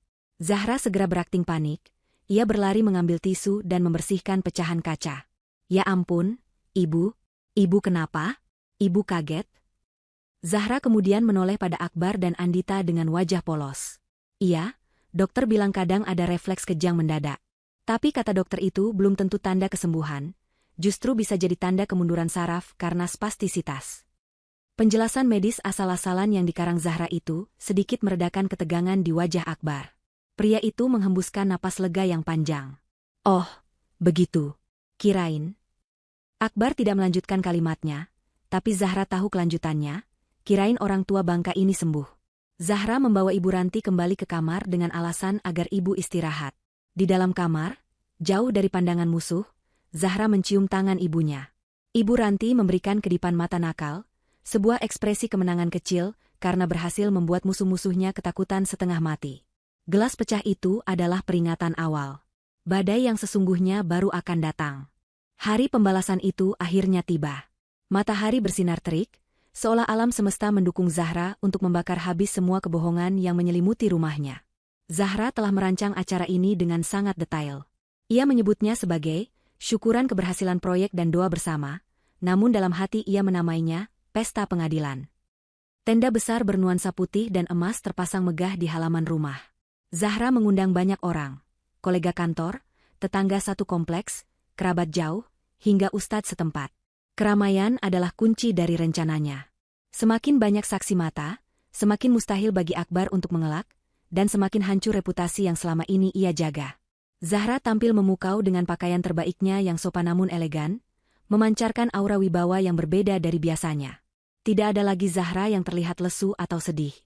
Zahra segera berakting panik, ia berlari mengambil tisu dan membersihkan pecahan kaca. "Ya ampun, Ibu, Ibu kenapa?" Ibu kaget. Zahra kemudian menoleh pada Akbar dan Andita dengan wajah polos. "Iya, dokter bilang kadang ada refleks kejang mendadak. Tapi kata dokter itu belum tentu tanda kesembuhan, justru bisa jadi tanda kemunduran saraf karena spastisitas." Penjelasan medis asal-asalan yang dikarang Zahra itu sedikit meredakan ketegangan di wajah Akbar. Pria itu menghembuskan napas lega yang panjang. "Oh, begitu. Kirain." Akbar tidak melanjutkan kalimatnya, tapi Zahra tahu kelanjutannya, kirain orang tua bangka ini sembuh. Zahra membawa Ibu Ranti kembali ke kamar dengan alasan agar ibu istirahat. Di dalam kamar, jauh dari pandangan musuh, Zahra mencium tangan ibunya. Ibu Ranti memberikan kedipan mata nakal, sebuah ekspresi kemenangan kecil karena berhasil membuat musuh-musuhnya ketakutan setengah mati. Gelas pecah itu adalah peringatan awal. Badai yang sesungguhnya baru akan datang. Hari pembalasan itu akhirnya tiba. Matahari bersinar terik, seolah alam semesta mendukung Zahra untuk membakar habis semua kebohongan yang menyelimuti rumahnya. Zahra telah merancang acara ini dengan sangat detail. Ia menyebutnya sebagai syukuran keberhasilan proyek dan doa bersama, namun dalam hati ia menamainya pesta pengadilan. Tenda besar bernuansa putih dan emas terpasang megah di halaman rumah. Zahra mengundang banyak orang, kolega kantor, tetangga satu kompleks, kerabat jauh, hingga ustadz setempat. Keramaian adalah kunci dari rencananya. Semakin banyak saksi mata, semakin mustahil bagi Akbar untuk mengelak, dan semakin hancur reputasi yang selama ini ia jaga. Zahra tampil memukau dengan pakaian terbaiknya yang sopan namun elegan, memancarkan aura wibawa yang berbeda dari biasanya. Tidak ada lagi Zahra yang terlihat lesu atau sedih.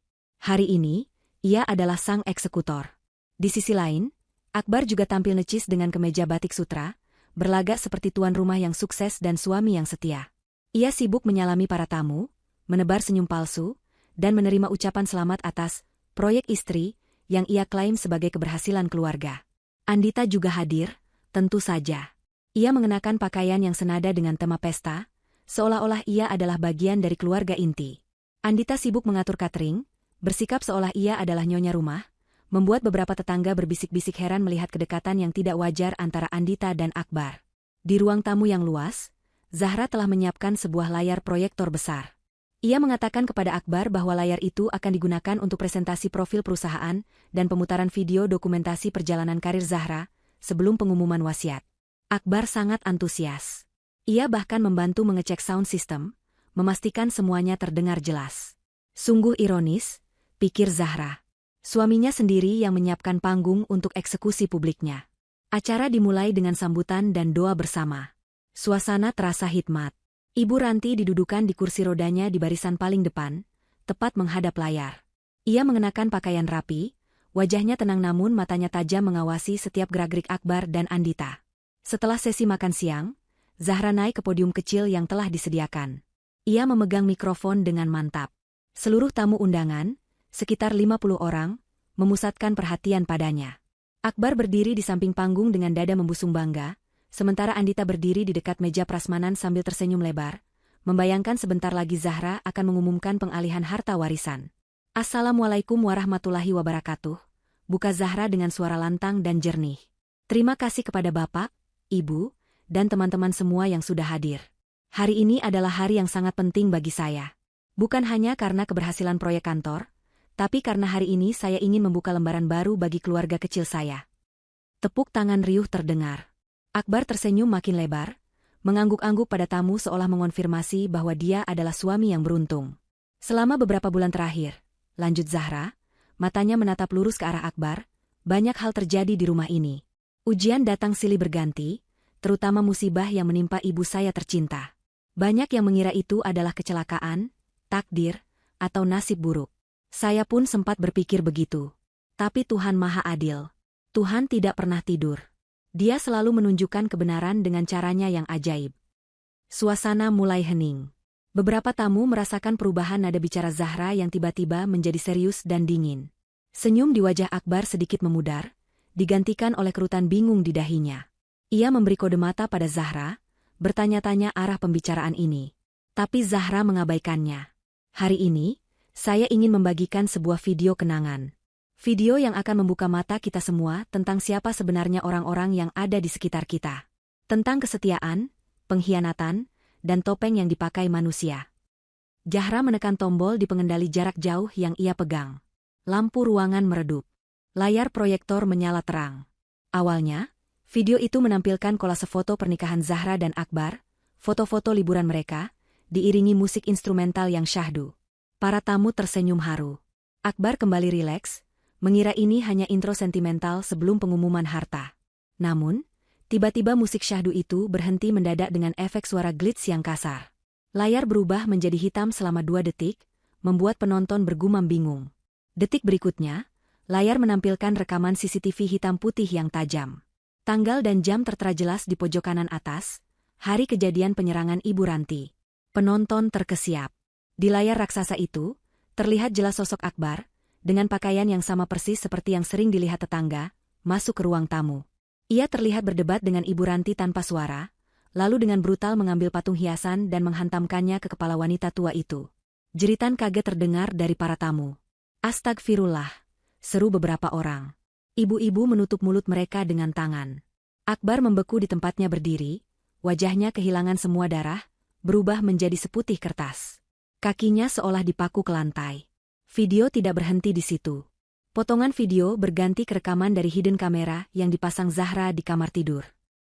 Hari ini, ia adalah sang eksekutor. Di sisi lain, Akbar juga tampil necis dengan kemeja batik sutra, berlagak seperti tuan rumah yang sukses dan suami yang setia. Ia sibuk menyalami para tamu, menebar senyum palsu, dan menerima ucapan selamat atas proyek istri yang ia klaim sebagai keberhasilan keluarga. Andita juga hadir, tentu saja. Ia mengenakan pakaian yang senada dengan tema pesta, seolah-olah ia adalah bagian dari keluarga inti. Andita sibuk mengatur catering, bersikap seolah ia adalah nyonya rumah, membuat beberapa tetangga berbisik-bisik heran melihat kedekatan yang tidak wajar antara Andita dan Akbar. Di ruang tamu yang luas, Zahra telah menyiapkan sebuah layar proyektor besar. Ia mengatakan kepada Akbar bahwa layar itu akan digunakan untuk presentasi profil perusahaan dan pemutaran video dokumentasi perjalanan karir Zahra sebelum pengumuman wasiat. Akbar sangat antusias. Ia bahkan membantu mengecek sound system, memastikan semuanya terdengar jelas. Sungguh ironis, pikir Zahra. Suaminya sendiri yang menyiapkan panggung untuk eksekusi publiknya. Acara dimulai dengan sambutan dan doa bersama. Suasana terasa hikmat. Ibu Ranti didudukan di kursi rodanya di barisan paling depan, tepat menghadap layar. Ia mengenakan pakaian rapi, wajahnya tenang namun matanya tajam mengawasi setiap gerak-gerik Akbar dan Andita. Setelah sesi makan siang, Zahra naik ke podium kecil yang telah disediakan. Ia memegang mikrofon dengan mantap. Seluruh tamu undangan, sekitar 50 orang, memusatkan perhatian padanya. Akbar berdiri di samping panggung dengan dada membusung bangga, sementara Andita berdiri di dekat meja prasmanan sambil tersenyum lebar, membayangkan sebentar lagi Zahra akan mengumumkan pengalihan harta warisan. Assalamualaikum warahmatullahi wabarakatuh, buka Zahra dengan suara lantang dan jernih. Terima kasih kepada Bapak, Ibu, dan teman-teman semua yang sudah hadir. Hari ini adalah hari yang sangat penting bagi saya. Bukan hanya karena keberhasilan proyek kantor, tapi karena hari ini saya ingin membuka lembaran baru bagi keluarga kecil saya. Tepuk tangan riuh terdengar. Akbar tersenyum makin lebar, mengangguk-angguk pada tamu seolah mengonfirmasi bahwa dia adalah suami yang beruntung. Selama beberapa bulan terakhir, lanjut Zahra, matanya menatap lurus ke arah Akbar, banyak hal terjadi di rumah ini. Ujian datang silih berganti, terutama musibah yang menimpa ibu saya tercinta. Banyak yang mengira itu adalah kecelakaan, takdir, atau nasib buruk. Saya pun sempat berpikir begitu. Tapi Tuhan Maha Adil. Tuhan tidak pernah tidur. Dia selalu menunjukkan kebenaran dengan caranya yang ajaib. Suasana mulai hening. Beberapa tamu merasakan perubahan nada bicara Zahra yang tiba-tiba menjadi serius dan dingin. Senyum di wajah Akbar sedikit memudar, digantikan oleh kerutan bingung di dahinya. Ia memberi kode mata pada Zahra, bertanya-tanya arah pembicaraan ini. Tapi Zahra mengabaikannya. Hari ini, saya ingin membagikan sebuah video kenangan. Video yang akan membuka mata kita semua tentang siapa sebenarnya orang-orang yang ada di sekitar kita. Tentang kesetiaan, pengkhianatan, dan topeng yang dipakai manusia. Zahra menekan tombol di pengendali jarak jauh yang ia pegang. Lampu ruangan meredup. Layar proyektor menyala terang. Awalnya, video itu menampilkan kolase foto pernikahan Zahra dan Akbar, foto-foto liburan mereka, diiringi musik instrumental yang syahdu. Para tamu tersenyum haru. Akbar kembali rileks, mengira ini hanya intro sentimental sebelum pengumuman harta. Namun, tiba-tiba musik syahdu itu berhenti mendadak dengan efek suara glitch yang kasar. Layar berubah menjadi hitam selama 2 detik, membuat penonton bergumam bingung. Detik berikutnya, layar menampilkan rekaman CCTV hitam putih yang tajam. Tanggal dan jam tertera jelas di pojok kanan atas, hari kejadian penyerangan Ibu Ranti. Penonton terkesiap. Di layar raksasa itu, terlihat jelas sosok Akbar, dengan pakaian yang sama persis seperti yang sering dilihat tetangga, masuk ke ruang tamu. Ia terlihat berdebat dengan Ibu Ranti tanpa suara, lalu dengan brutal mengambil patung hiasan dan menghantamkannya ke kepala wanita tua itu. Jeritan kaget terdengar dari para tamu. "Astagfirullah," seru beberapa orang. Ibu-ibu menutup mulut mereka dengan tangan. Akbar membeku di tempatnya berdiri, wajahnya kehilangan semua darah, berubah menjadi seputih kertas. Kakinya seolah dipaku ke lantai. Video tidak berhenti di situ. Potongan video berganti ke rekaman dari hidden kamera yang dipasang Zahra di kamar tidur.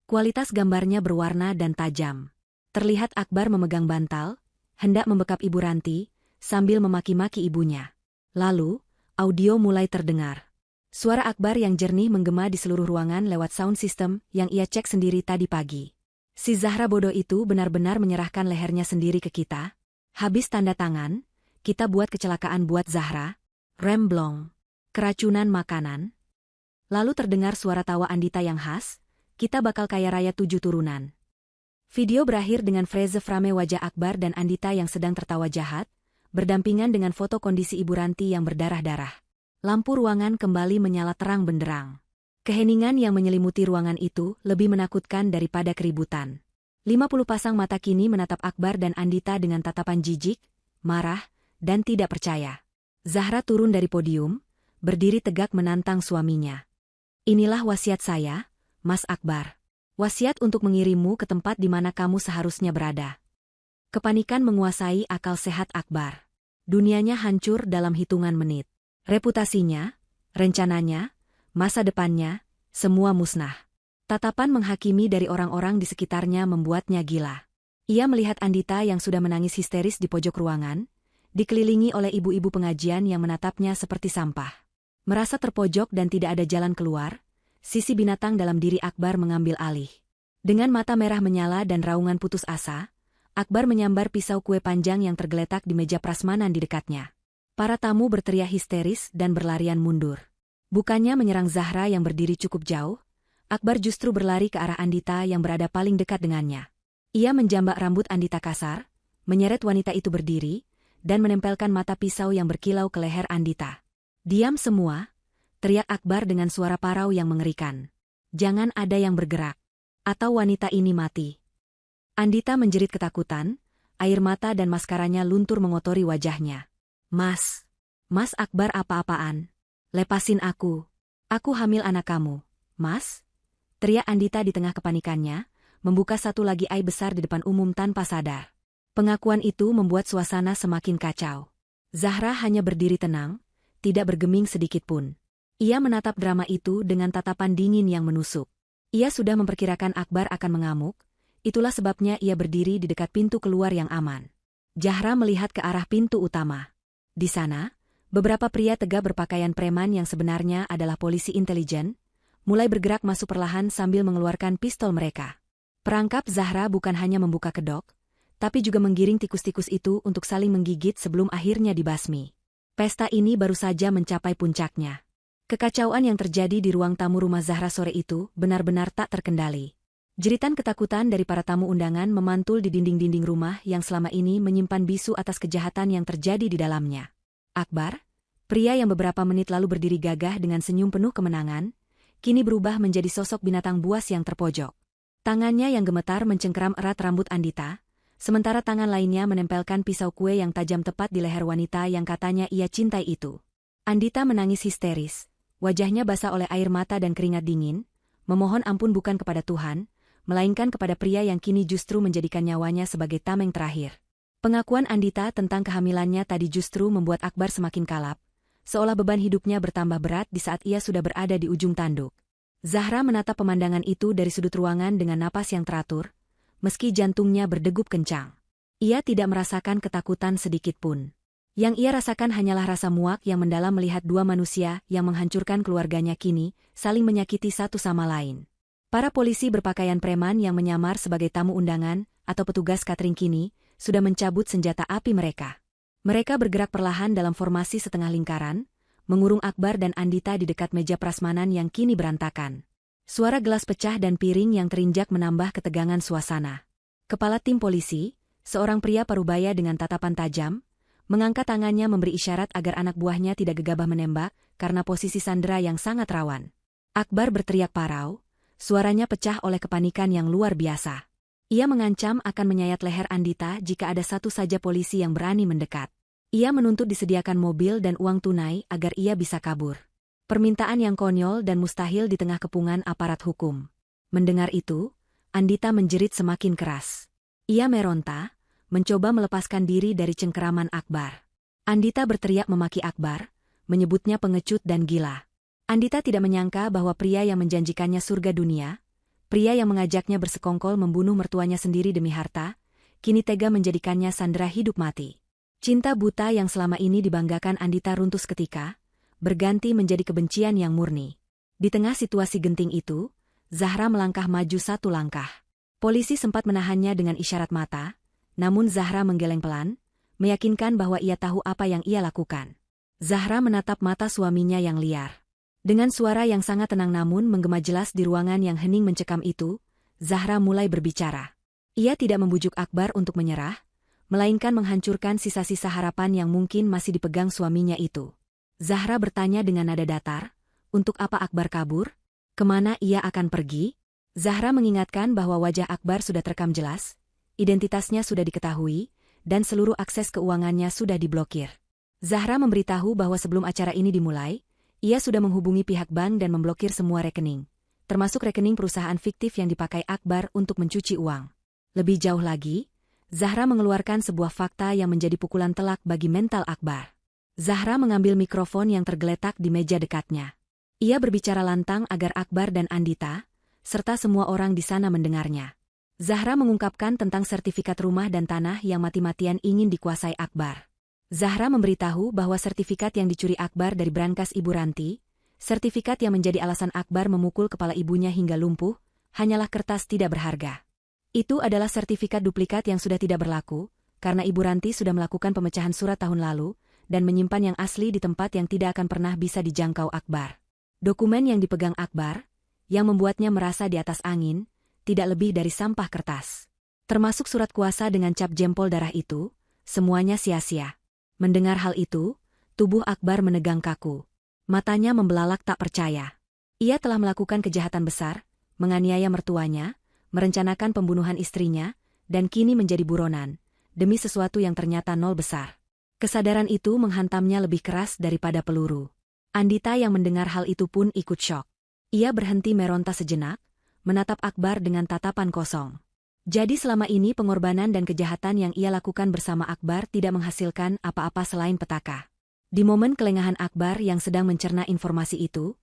Kualitas gambarnya berwarna dan tajam. Terlihat Akbar memegang bantal, hendak membekap Ibu Ranti, sambil memaki-maki ibunya. Lalu, audio mulai terdengar. Suara Akbar yang jernih menggema di seluruh ruangan lewat sound system yang ia cek sendiri tadi pagi. "Si Zahra bodoh itu benar-benar menyerahkan lehernya sendiri ke kita. Habis tanda tangan, kita buat kecelakaan buat Zahra. Remblong. Keracunan makanan." Lalu terdengar suara tawa Andita yang khas, "Kita bakal kaya raya 7 turunan." Video berakhir dengan freeze frame wajah Akbar dan Andita yang sedang tertawa jahat, berdampingan dengan foto kondisi Ibu Ranti yang berdarah-darah. Lampu ruangan kembali menyala terang benderang. Keheningan yang menyelimuti ruangan itu lebih menakutkan daripada keributan. 50 pasang mata kini menatap Akbar dan Andita dengan tatapan jijik, marah, dan tidak percaya. Zahra turun dari podium, berdiri tegak menantang suaminya. "Inilah wasiat saya, Mas Akbar. Wasiat untuk mengirimmu ke tempat di mana kamu seharusnya berada." Kepanikan menguasai akal sehat Akbar. Dunianya hancur dalam hitungan menit. Reputasinya, rencananya, masa depannya, semua musnah. Tatapan menghakimi dari orang-orang di sekitarnya membuatnya gila. Ia melihat Andita yang sudah menangis histeris di pojok ruangan, dikelilingi oleh ibu-ibu pengajian yang menatapnya seperti sampah. Merasa terpojok dan tidak ada jalan keluar, sisi binatang dalam diri Akbar mengambil alih. Dengan mata merah menyala dan raungan putus asa, Akbar menyambar pisau kue panjang yang tergeletak di meja prasmanan di dekatnya. Para tamu berteriak histeris dan berlarian mundur. Bukannya menyerang Zahra yang berdiri cukup jauh, Akbar justru berlari ke arah Andita yang berada paling dekat dengannya. Ia menjambak rambut Andita kasar, menyeret wanita itu berdiri, dan menempelkan mata pisau yang berkilau ke leher Andita. "Diam semua," teriak Akbar dengan suara parau yang mengerikan. "Jangan ada yang bergerak, atau wanita ini mati." Andita menjerit ketakutan, air mata dan maskaranya luntur mengotori wajahnya. Mas Akbar apa-apaan? Lepasin aku. Aku hamil anak kamu, Mas." Teriak Andita di tengah kepanikannya, membuka satu lagi aib besar di depan umum tanpa sadar. Pengakuan itu membuat suasana semakin kacau. Zahra hanya berdiri tenang, tidak bergeming sedikitpun. Ia menatap drama itu dengan tatapan dingin yang menusuk. Ia sudah memperkirakan Akbar akan mengamuk, itulah sebabnya ia berdiri di dekat pintu keluar yang aman. Zahra melihat ke arah pintu utama. Di sana, beberapa pria tegap berpakaian preman yang sebenarnya adalah polisi intelijen, mulai bergerak masuk perlahan sambil mengeluarkan pistol mereka. Perangkap Zahra bukan hanya membuka kedok, tapi juga menggiring tikus-tikus itu untuk saling menggigit sebelum akhirnya dibasmi. Pesta ini baru saja mencapai puncaknya. Kekacauan yang terjadi di ruang tamu rumah Zahra sore itu benar-benar tak terkendali. Jeritan ketakutan dari para tamu undangan memantul di dinding-dinding rumah yang selama ini menyimpan bisu atas kejahatan yang terjadi di dalamnya. Akbar, pria yang beberapa menit lalu berdiri gagah dengan senyum penuh kemenangan, kini berubah menjadi sosok binatang buas yang terpojok. Tangannya yang gemetar mencengkeram erat rambut Andita, sementara tangan lainnya menempelkan pisau kue yang tajam tepat di leher wanita yang katanya ia cintai itu. Andita menangis histeris, wajahnya basah oleh air mata dan keringat dingin, memohon ampun bukan kepada Tuhan, melainkan kepada pria yang kini justru menjadikan nyawanya sebagai tameng terakhir. Pengakuan Andita tentang kehamilannya tadi justru membuat Akbar semakin kalap, seolah beban hidupnya bertambah berat di saat ia sudah berada di ujung tanduk. Zahra menatap pemandangan itu dari sudut ruangan dengan napas yang teratur, meski jantungnya berdegup kencang. Ia tidak merasakan ketakutan sedikitpun. Yang ia rasakan hanyalah rasa muak yang mendalam melihat dua manusia yang menghancurkan keluarganya kini saling menyakiti satu sama lain. Para polisi berpakaian preman yang menyamar sebagai tamu undangan atau petugas catering kini sudah mencabut senjata api mereka. Mereka bergerak perlahan dalam formasi setengah lingkaran, mengurung Akbar dan Andita di dekat meja prasmanan yang kini berantakan. Suara gelas pecah dan piring yang terinjak menambah ketegangan suasana. Kepala tim polisi, seorang pria parubaya dengan tatapan tajam, mengangkat tangannya memberi isyarat agar anak buahnya tidak gegabah menembak karena posisi sandera yang sangat rawan. Akbar berteriak parau, suaranya pecah oleh kepanikan yang luar biasa. Ia mengancam akan menyayat leher Andita jika ada satu saja polisi yang berani mendekat. Ia menuntut disediakan mobil dan uang tunai agar ia bisa kabur. Permintaan yang konyol dan mustahil di tengah kepungan aparat hukum. Mendengar itu, Andita menjerit semakin keras. Ia meronta, mencoba melepaskan diri dari cengkeraman Akbar. Andita berteriak memaki Akbar, menyebutnya pengecut dan gila. Andita tidak menyangka bahwa pria yang menjanjikannya surga dunia, pria yang mengajaknya bersekongkol membunuh mertuanya sendiri demi harta, kini tega menjadikannya sandera hidup mati. Cinta buta yang selama ini dibanggakan Andita runtuh seketika, berganti menjadi kebencian yang murni. Di tengah situasi genting itu, Zahra melangkah maju satu langkah. Polisi sempat menahannya dengan isyarat mata, namun Zahra menggeleng pelan, meyakinkan bahwa ia tahu apa yang ia lakukan. Zahra menatap mata suaminya yang liar. Dengan suara yang sangat tenang namun menggema jelas di ruangan yang hening mencekam itu, Zahra mulai berbicara. Ia tidak membujuk Akbar untuk menyerah, melainkan menghancurkan sisa-sisa harapan yang mungkin masih dipegang suaminya itu. Zahra bertanya dengan nada datar, untuk apa Akbar kabur? Kemana ia akan pergi? Zahra mengingatkan bahwa wajah Akbar sudah terekam jelas, identitasnya sudah diketahui, dan seluruh akses keuangannya sudah diblokir. Zahra memberitahu bahwa sebelum acara ini dimulai, ia sudah menghubungi pihak bank dan memblokir semua rekening, termasuk rekening perusahaan fiktif yang dipakai Akbar untuk mencuci uang. Lebih jauh lagi, Zahra mengeluarkan sebuah fakta yang menjadi pukulan telak bagi mental Akbar. Zahra mengambil mikrofon yang tergeletak di meja dekatnya. Ia berbicara lantang agar Akbar dan Andita, serta semua orang di sana mendengarnya. Zahra mengungkapkan tentang sertifikat rumah dan tanah yang mati-matian ingin dikuasai Akbar. Zahra memberitahu bahwa sertifikat yang dicuri Akbar dari brankas Ibu Ranti, sertifikat yang menjadi alasan Akbar memukul kepala ibunya hingga lumpuh, hanyalah kertas tidak berharga. Itu adalah sertifikat duplikat yang sudah tidak berlaku, karena Ibu Ranti sudah melakukan pemecahan surat tahun lalu, dan menyimpan yang asli di tempat yang tidak akan pernah bisa dijangkau Akbar. Dokumen yang dipegang Akbar, yang membuatnya merasa di atas angin, tidak lebih dari sampah kertas. Termasuk surat kuasa dengan cap jempol darah itu, semuanya sia-sia. Mendengar hal itu, tubuh Akbar menegang kaku. Matanya membelalak tak percaya. Ia telah melakukan kejahatan besar, menganiaya mertuanya, merencanakan pembunuhan istrinya, dan kini menjadi buronan, demi sesuatu yang ternyata nol besar. Kesadaran itu menghantamnya lebih keras daripada peluru. Andita yang mendengar hal itu pun ikut syok. Ia berhenti meronta sejenak, menatap Akbar dengan tatapan kosong. Jadi selama ini pengorbanan dan kejahatan yang ia lakukan bersama Akbar tidak menghasilkan apa-apa selain petaka. Di momen kelengahan Akbar yang sedang mencerna informasi itu,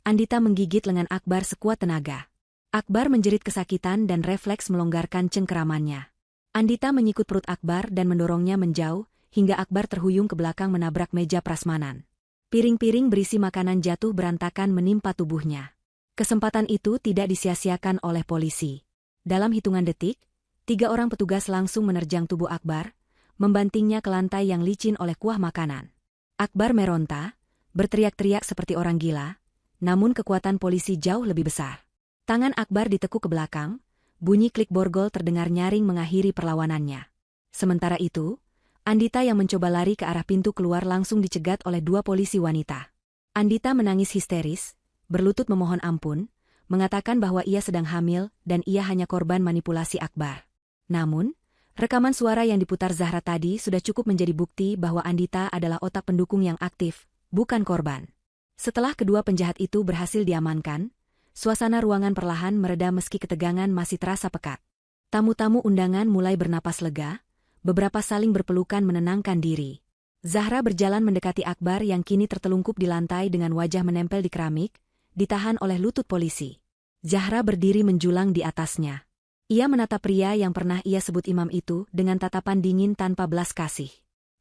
Andita menggigit lengan Akbar sekuat tenaga. Akbar menjerit kesakitan dan refleks melonggarkan cengkeramannya. Andita menyikut perut Akbar dan mendorongnya menjauh, hingga Akbar terhuyung ke belakang menabrak meja prasmanan. Piring-piring berisi makanan jatuh berantakan menimpa tubuhnya. Kesempatan itu tidak disia-siakan oleh polisi. Dalam hitungan detik, 3 orang petugas langsung menerjang tubuh Akbar, membantingnya ke lantai yang licin oleh kuah makanan. Akbar meronta, berteriak-teriak seperti orang gila, namun kekuatan polisi jauh lebih besar. Tangan Akbar ditekuk ke belakang, bunyi klik borgol terdengar nyaring mengakhiri perlawanannya. Sementara itu, Andita yang mencoba lari ke arah pintu keluar langsung dicegat oleh 2 polisi wanita. Andita menangis histeris, berlutut memohon ampun, mengatakan bahwa ia sedang hamil dan ia hanya korban manipulasi Akbar. Namun, rekaman suara yang diputar Zahra tadi sudah cukup menjadi bukti bahwa Andita adalah otak pendukung yang aktif, bukan korban. Setelah kedua penjahat itu berhasil diamankan, suasana ruangan perlahan mereda meski ketegangan masih terasa pekat. Tamu-tamu undangan mulai bernapas lega, beberapa saling berpelukan menenangkan diri. Zahra berjalan mendekati Akbar yang kini tertelungkup di lantai dengan wajah menempel di keramik, ditahan oleh lutut polisi. Zahra berdiri menjulang di atasnya. Ia menatap pria yang pernah ia sebut imam itu dengan tatapan dingin tanpa belas kasih.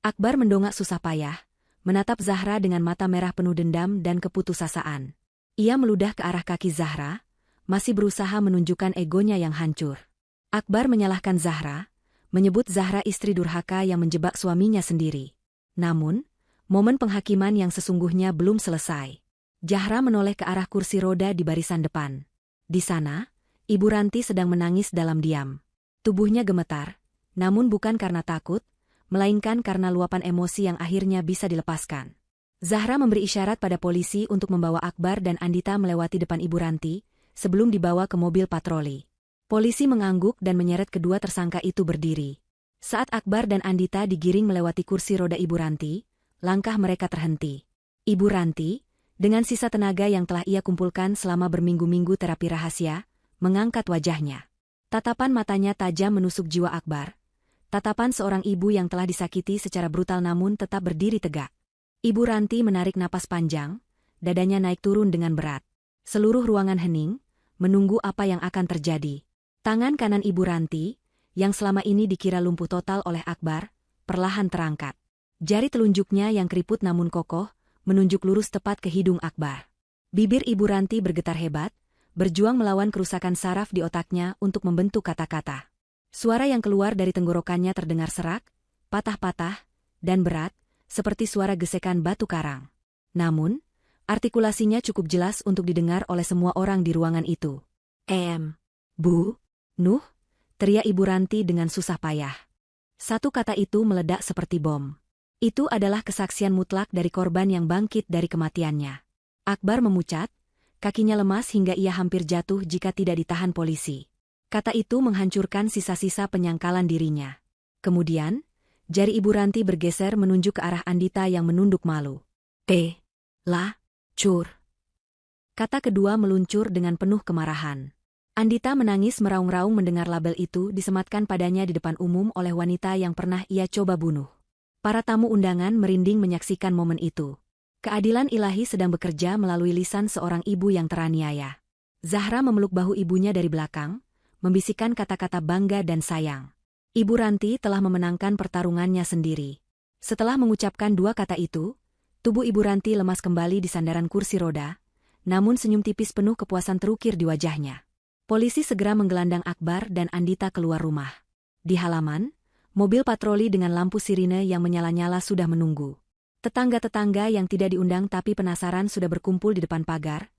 Akbar mendongak susah payah, menatap Zahra dengan mata merah penuh dendam dan keputusasaan. Ia meludah ke arah kaki Zahra, masih berusaha menunjukkan egonya yang hancur. Akbar menyalahkan Zahra, menyebut Zahra istri durhaka yang menjebak suaminya sendiri. Namun, momen penghakiman yang sesungguhnya belum selesai. Zahra menoleh ke arah kursi roda di barisan depan. Di sana, Ibu Ranti sedang menangis dalam diam. Tubuhnya gemetar, namun bukan karena takut, melainkan karena luapan emosi yang akhirnya bisa dilepaskan. Zahra memberi isyarat pada polisi untuk membawa Akbar dan Andita melewati depan Ibu Ranti, sebelum dibawa ke mobil patroli. Polisi mengangguk dan menyeret kedua tersangka itu berdiri. Saat Akbar dan Andita digiring melewati kursi roda Ibu Ranti, langkah mereka terhenti. Ibu Ranti, dengan sisa tenaga yang telah ia kumpulkan selama berminggu-minggu terapi rahasia, mengangkat wajahnya. Tatapan matanya tajam menusuk jiwa Akbar. Tatapan seorang ibu yang telah disakiti secara brutal namun tetap berdiri tegak. Ibu Ranti menarik napas panjang, dadanya naik turun dengan berat. Seluruh ruangan hening, menunggu apa yang akan terjadi. Tangan kanan Ibu Ranti, yang selama ini dikira lumpuh total oleh Akbar, perlahan terangkat. Jari telunjuknya yang keriput namun kokoh, menunjuk lurus tepat ke hidung Akbar. Bibir Ibu Ranti bergetar hebat, berjuang melawan kerusakan saraf di otaknya untuk membentuk kata-kata. Suara yang keluar dari tenggorokannya terdengar serak, patah-patah, dan berat, seperti suara gesekan batu karang. Namun, artikulasinya cukup jelas untuk didengar oleh semua orang di ruangan itu. Bu, Nuh, teriak Ibu Ranti dengan susah payah. Satu kata itu meledak seperti bom. Itu adalah kesaksian mutlak dari korban yang bangkit dari kematiannya. Akbar memucat, kakinya lemas hingga ia hampir jatuh jika tidak ditahan polisi. Kata itu menghancurkan sisa-sisa penyangkalan dirinya. Kemudian, jari Ibu Ranti bergeser menunjuk ke arah Andita yang menunduk malu. Cur. Kata kedua meluncur dengan penuh kemarahan. Andita menangis meraung-raung mendengar label itu disematkan padanya di depan umum oleh wanita yang pernah ia coba bunuh. Para tamu undangan merinding menyaksikan momen itu. Keadilan ilahi sedang bekerja melalui lisan seorang ibu yang teraniaya. Zahra memeluk bahu ibunya dari belakang, membisikkan kata-kata bangga dan sayang. Ibu Ranti telah memenangkan pertarungannya sendiri. Setelah mengucapkan dua kata itu, tubuh Ibu Ranti lemas kembali di sandaran kursi roda, namun senyum tipis penuh kepuasan terukir di wajahnya. Polisi segera menggelandang Akbar dan Andita keluar rumah. Di halaman, mobil patroli dengan lampu sirine yang menyala-nyala sudah menunggu. Tetangga-tetangga yang tidak diundang tapi penasaran sudah berkumpul di depan pagar,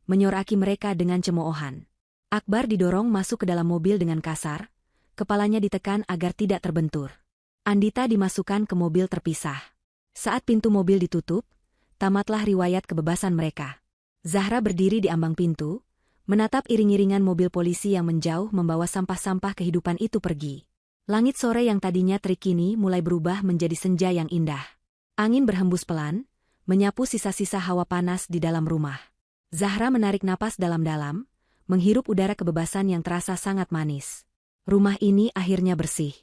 menyoraki mereka dengan cemoohan. Akbar didorong masuk ke dalam mobil dengan kasar, kepalanya ditekan agar tidak terbentur. Andita dimasukkan ke mobil terpisah. Saat pintu mobil ditutup, tamatlah riwayat kebebasan mereka. Zahra berdiri di ambang pintu, menatap iring-iringan mobil polisi yang menjauh membawa sampah-sampah kehidupan itu pergi. Langit sore yang tadinya terik kini mulai berubah menjadi senja yang indah. Angin berhembus pelan, menyapu sisa-sisa hawa panas di dalam rumah. Zahra menarik napas dalam-dalam, menghirup udara kebebasan yang terasa sangat manis. Rumah ini akhirnya bersih.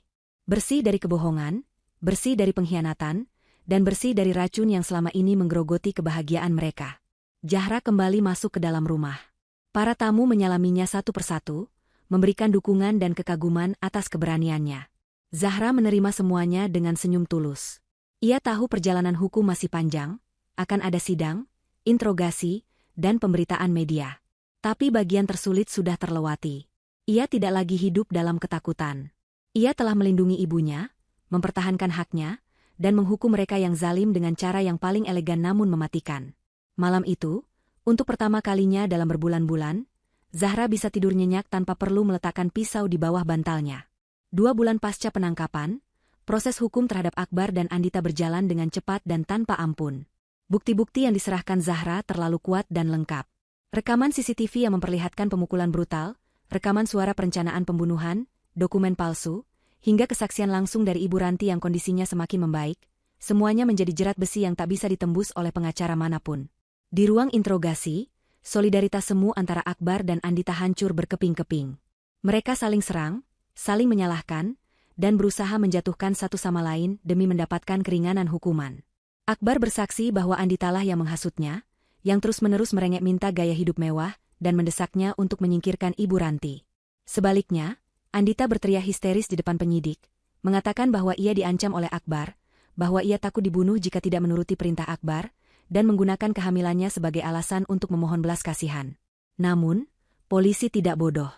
Bersih dari kebohongan, bersih dari pengkhianatan, dan bersih dari racun yang selama ini menggerogoti kebahagiaan mereka. Zahra kembali masuk ke dalam rumah. Para tamu menyalaminya satu persatu, memberikan dukungan dan kekaguman atas keberaniannya. Zahra menerima semuanya dengan senyum tulus. Ia tahu perjalanan hukum masih panjang, akan ada sidang, interogasi, dan pemberitaan media. Tapi bagian tersulit sudah terlewati. Ia tidak lagi hidup dalam ketakutan. Ia telah melindungi ibunya, mempertahankan haknya, dan menghukum mereka yang zalim dengan cara yang paling elegan namun mematikan. Malam itu, untuk pertama kalinya dalam berbulan-bulan, Zahra bisa tidur nyenyak tanpa perlu meletakkan pisau di bawah bantalnya. 2 bulan pasca penangkapan, proses hukum terhadap Akbar dan Andita berjalan dengan cepat dan tanpa ampun. Bukti-bukti yang diserahkan Zahra terlalu kuat dan lengkap. Rekaman CCTV yang memperlihatkan pemukulan brutal, rekaman suara perencanaan pembunuhan, dokumen palsu, hingga kesaksian langsung dari Ibu Ranti yang kondisinya semakin membaik, semuanya menjadi jerat besi yang tak bisa ditembus oleh pengacara manapun. Di ruang interogasi, solidaritas semu antara Akbar dan Andita hancur berkeping-keping. Mereka saling serang, saling menyalahkan, dan berusaha menjatuhkan satu sama lain demi mendapatkan keringanan hukuman. Akbar bersaksi bahwa Anditalah yang menghasutnya, yang terus-menerus merengek minta gaya hidup mewah, dan mendesaknya untuk menyingkirkan Ibu Ranti. Sebaliknya, Andita berteriak histeris di depan penyidik, mengatakan bahwa ia diancam oleh Akbar, bahwa ia takut dibunuh jika tidak menuruti perintah Akbar, dan menggunakan kehamilannya sebagai alasan untuk memohon belas kasihan. Namun, polisi tidak bodoh.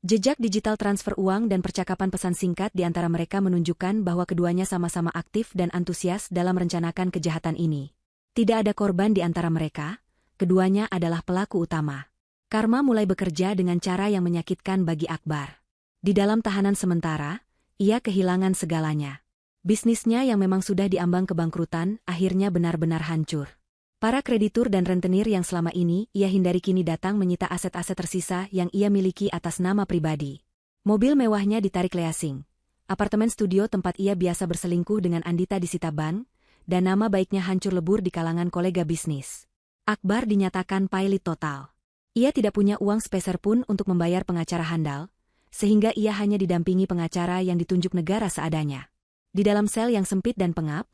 Jejak digital transfer uang dan percakapan pesan singkat di antara mereka menunjukkan bahwa keduanya sama-sama aktif dan antusias dalam merencanakan kejahatan ini. Tidak ada korban di antara mereka, keduanya adalah pelaku utama. Karma mulai bekerja dengan cara yang menyakitkan bagi Akbar. Di dalam tahanan sementara, ia kehilangan segalanya. Bisnisnya yang memang sudah diambang kebangkrutan akhirnya benar-benar hancur. Para kreditur dan rentenir yang selama ini ia hindari kini datang menyita aset-aset tersisa yang ia miliki atas nama pribadi. Mobil mewahnya ditarik leasing. Apartemen studio tempat ia biasa berselingkuh dengan Andita disita ban, dan nama baiknya hancur lebur di kalangan kolega bisnis. Akbar dinyatakan pailit total. Ia tidak punya uang sepeser pun untuk membayar pengacara handal, sehingga ia hanya didampingi pengacara yang ditunjuk negara seadanya. Di dalam sel yang sempit dan pengap,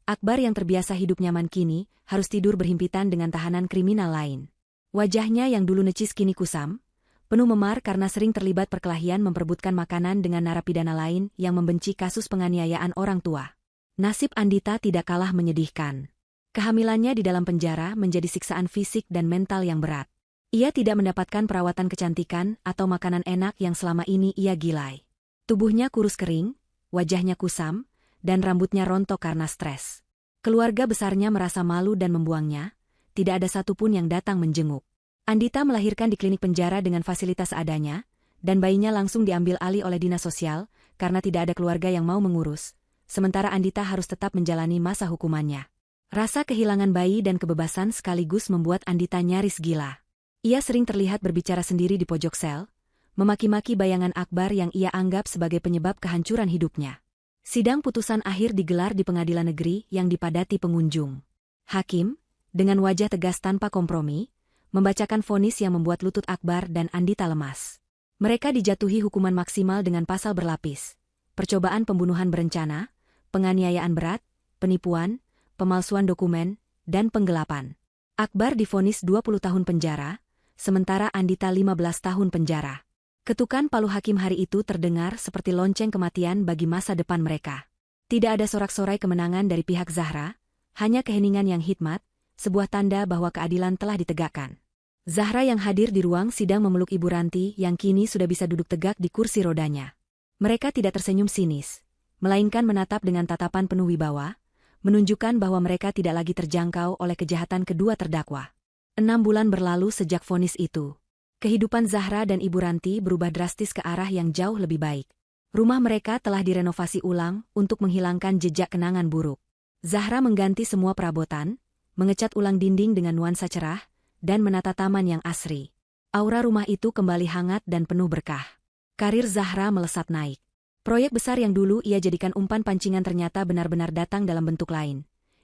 Akbar yang terbiasa hidup nyaman kini harus tidur berhimpitan dengan tahanan kriminal lain. Wajahnya yang dulu necis kini kusam, penuh memar karena sering terlibat perkelahian memperebutkan makanan dengan narapidana lain yang membenci kasus penganiayaan orang tua. Nasib Andita tidak kalah menyedihkan. Kehamilannya di dalam penjara menjadi siksaan fisik dan mental yang berat. Ia tidak mendapatkan perawatan kecantikan atau makanan enak yang selama ini ia gilai. Tubuhnya kurus kering, wajahnya kusam, dan rambutnya rontok karena stres. Keluarga besarnya merasa malu dan membuangnya, tidak ada satupun yang datang menjenguk. Andita melahirkan di klinik penjara dengan fasilitas seadanya, dan bayinya langsung diambil alih oleh dinas sosial karena tidak ada keluarga yang mau mengurus, sementara Andita harus tetap menjalani masa hukumannya. Rasa kehilangan bayi dan kebebasan sekaligus membuat Andita nyaris gila. Ia sering terlihat berbicara sendiri di pojok sel, memaki-maki bayangan Akbar yang ia anggap sebagai penyebab kehancuran hidupnya. Sidang putusan akhir digelar di pengadilan negeri yang dipadati pengunjung. Hakim, dengan wajah tegas tanpa kompromi, membacakan vonis yang membuat lutut Akbar dan Andita lemas. Mereka dijatuhi hukuman maksimal dengan pasal berlapis, percobaan pembunuhan berencana, penganiayaan berat, penipuan, pemalsuan dokumen, dan penggelapan. Akbar divonis 20 tahun penjara, sementara Andita 15 tahun penjara. Ketukan palu hakim hari itu terdengar seperti lonceng kematian bagi masa depan mereka. Tidak ada sorak-sorai kemenangan dari pihak Zahra, hanya keheningan yang hikmat, sebuah tanda bahwa keadilan telah ditegakkan. Zahra yang hadir di ruang sidang memeluk Ibu Ranti yang kini sudah bisa duduk tegak di kursi rodanya. Mereka tidak tersenyum sinis, melainkan menatap dengan tatapan penuh wibawa, menunjukkan bahwa mereka tidak lagi terjangkau oleh kejahatan kedua terdakwa. 6 bulan berlalu sejak vonis itu. Kehidupan Zahra dan Ibu Ranti berubah drastis ke arah yang jauh lebih baik. Rumah mereka telah direnovasi ulang untuk menghilangkan jejak kenangan buruk. Zahra mengganti semua perabotan, mengecat ulang dinding dengan nuansa cerah, dan menata taman yang asri. Aura rumah itu kembali hangat dan penuh berkah. Karir Zahra melesat naik. Proyek besar yang dulu ia jadikan umpan pancingan ternyata benar-benar datang dalam bentuk lain.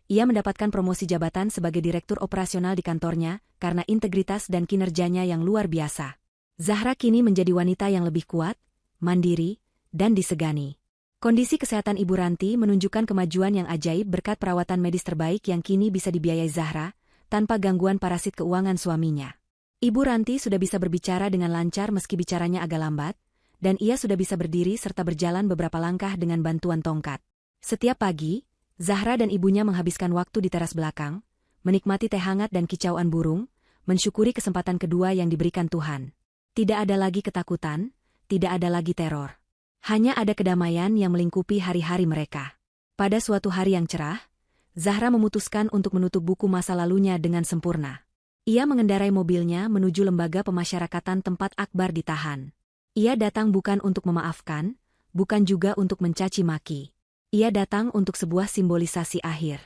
Ia mendapatkan promosi jabatan sebagai direktur operasional di kantornya karena integritas dan kinerjanya yang luar biasa. Zahra kini menjadi wanita yang lebih kuat, mandiri, dan disegani. Kondisi kesehatan Ibu Ranti menunjukkan kemajuan yang ajaib berkat perawatan medis terbaik yang kini bisa dibiayai Zahra, tanpa gangguan parasit keuangan suaminya. Ibu Ranti sudah bisa berbicara dengan lancar meski bicaranya agak lambat, dan ia sudah bisa berdiri serta berjalan beberapa langkah dengan bantuan tongkat. Setiap pagi, Zahra dan ibunya menghabiskan waktu di teras belakang, menikmati teh hangat dan kicauan burung, mensyukuri kesempatan kedua yang diberikan Tuhan. Tidak ada lagi ketakutan, tidak ada lagi teror. Hanya ada kedamaian yang melingkupi hari-hari mereka. Pada suatu hari yang cerah, Zahra memutuskan untuk menutup buku masa lalunya dengan sempurna. Ia mengendarai mobilnya menuju lembaga pemasyarakatan tempat Akbar ditahan. Ia datang bukan untuk memaafkan, bukan juga untuk mencaci maki. Ia datang untuk sebuah simbolisasi akhir.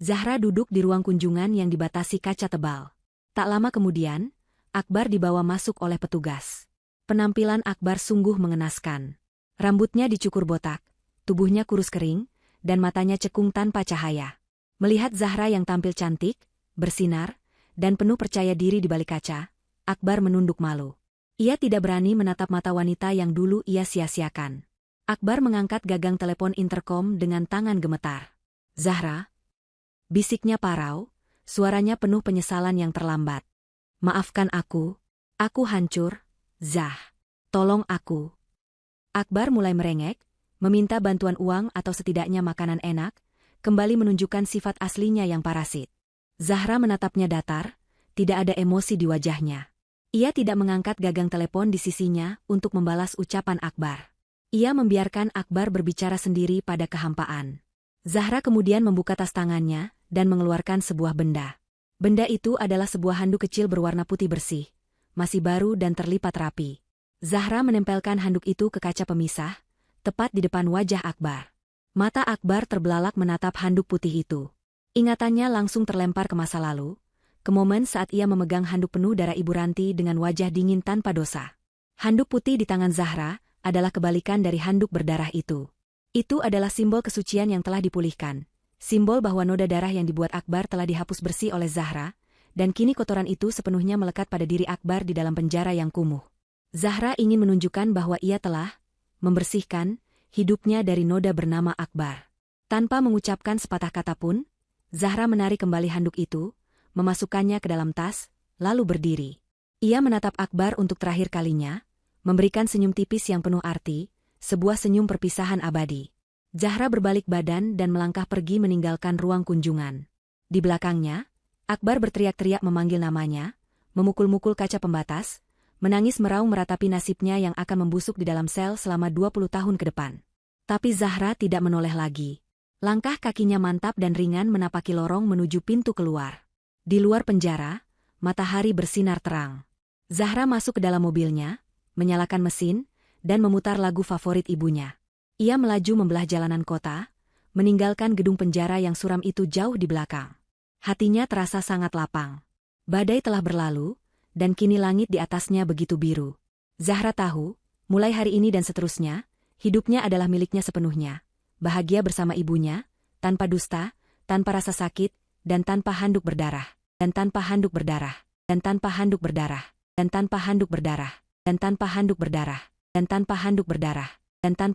Zahra duduk di ruang kunjungan yang dibatasi kaca tebal. Tak lama kemudian, Akbar dibawa masuk oleh petugas. Penampilan Akbar sungguh mengenaskan. Rambutnya dicukur botak, tubuhnya kurus kering, dan matanya cekung tanpa cahaya. Melihat Zahra yang tampil cantik, bersinar, dan penuh percaya diri di balik kaca, Akbar menunduk malu. Ia tidak berani menatap mata wanita yang dulu ia sia-siakan. Akbar mengangkat gagang telepon interkom dengan tangan gemetar. "Zahra?" Bisiknya parau, suaranya penuh penyesalan yang terlambat. "Maafkan aku hancur, Zah. Tolong aku." Akbar mulai merengek, meminta bantuan uang atau setidaknya makanan enak, kembali menunjukkan sifat aslinya yang parasit. Zahra menatapnya datar, tidak ada emosi di wajahnya. Ia tidak mengangkat gagang telepon di sisinya untuk membalas ucapan Akbar. Ia membiarkan Akbar berbicara sendiri pada kehampaan. Zahra kemudian membuka tas tangannya dan mengeluarkan sebuah benda. Benda itu adalah sebuah handuk kecil berwarna putih bersih, masih baru dan terlipat rapi. Zahra menempelkan handuk itu ke kaca pemisah, tepat di depan wajah Akbar. Mata Akbar terbelalak menatap handuk putih itu. Ingatannya langsung terlempar ke masa lalu, ke momen saat ia memegang handuk penuh darah Ibu Ranti dengan wajah dingin tanpa dosa. Handuk putih di tangan Zahra adalah kebalikan dari handuk berdarah itu. Itu adalah simbol kesucian yang telah dipulihkan, simbol bahwa noda darah yang dibuat Akbar telah dihapus bersih oleh Zahra, dan kini kotoran itu sepenuhnya melekat pada diri Akbar di dalam penjara yang kumuh. Zahra ingin menunjukkan bahwa ia telah membersihkan hidupnya dari noda bernama Akbar. Tanpa mengucapkan sepatah kata pun, Zahra menarik kembali handuk itu, memasukkannya ke dalam tas, lalu berdiri. Ia menatap Akbar untuk terakhir kalinya, memberikan senyum tipis yang penuh arti, sebuah senyum perpisahan abadi. Zahra berbalik badan dan melangkah pergi meninggalkan ruang kunjungan. Di belakangnya, Akbar berteriak-teriak memanggil namanya, memukul-mukul kaca pembatas, menangis meraung meratapi nasibnya yang akan membusuk di dalam sel selama 20 tahun ke depan. Tapi Zahra tidak menoleh lagi. Langkah kakinya mantap dan ringan menapaki lorong menuju pintu keluar. Di luar penjara, matahari bersinar terang. Zahra masuk ke dalam mobilnya, menyalakan mesin, dan memutar lagu favorit ibunya. Ia melaju membelah jalanan kota, meninggalkan gedung penjara yang suram itu jauh di belakang. Hatinya terasa sangat lapang. Badai telah berlalu, dan kini langit di atasnya begitu biru. Zahra tahu, mulai hari ini dan seterusnya, hidupnya adalah miliknya sepenuhnya. Bahagia bersama ibunya, tanpa dusta, tanpa rasa sakit, dan tanpa handuk berdarah, dan tanpa handuk berdarah, dan tanpa handuk berdarah, dan tanpa handuk berdarah, dan tanpa handuk berdarah, dan tanpa handuk berdarah, dan tanpa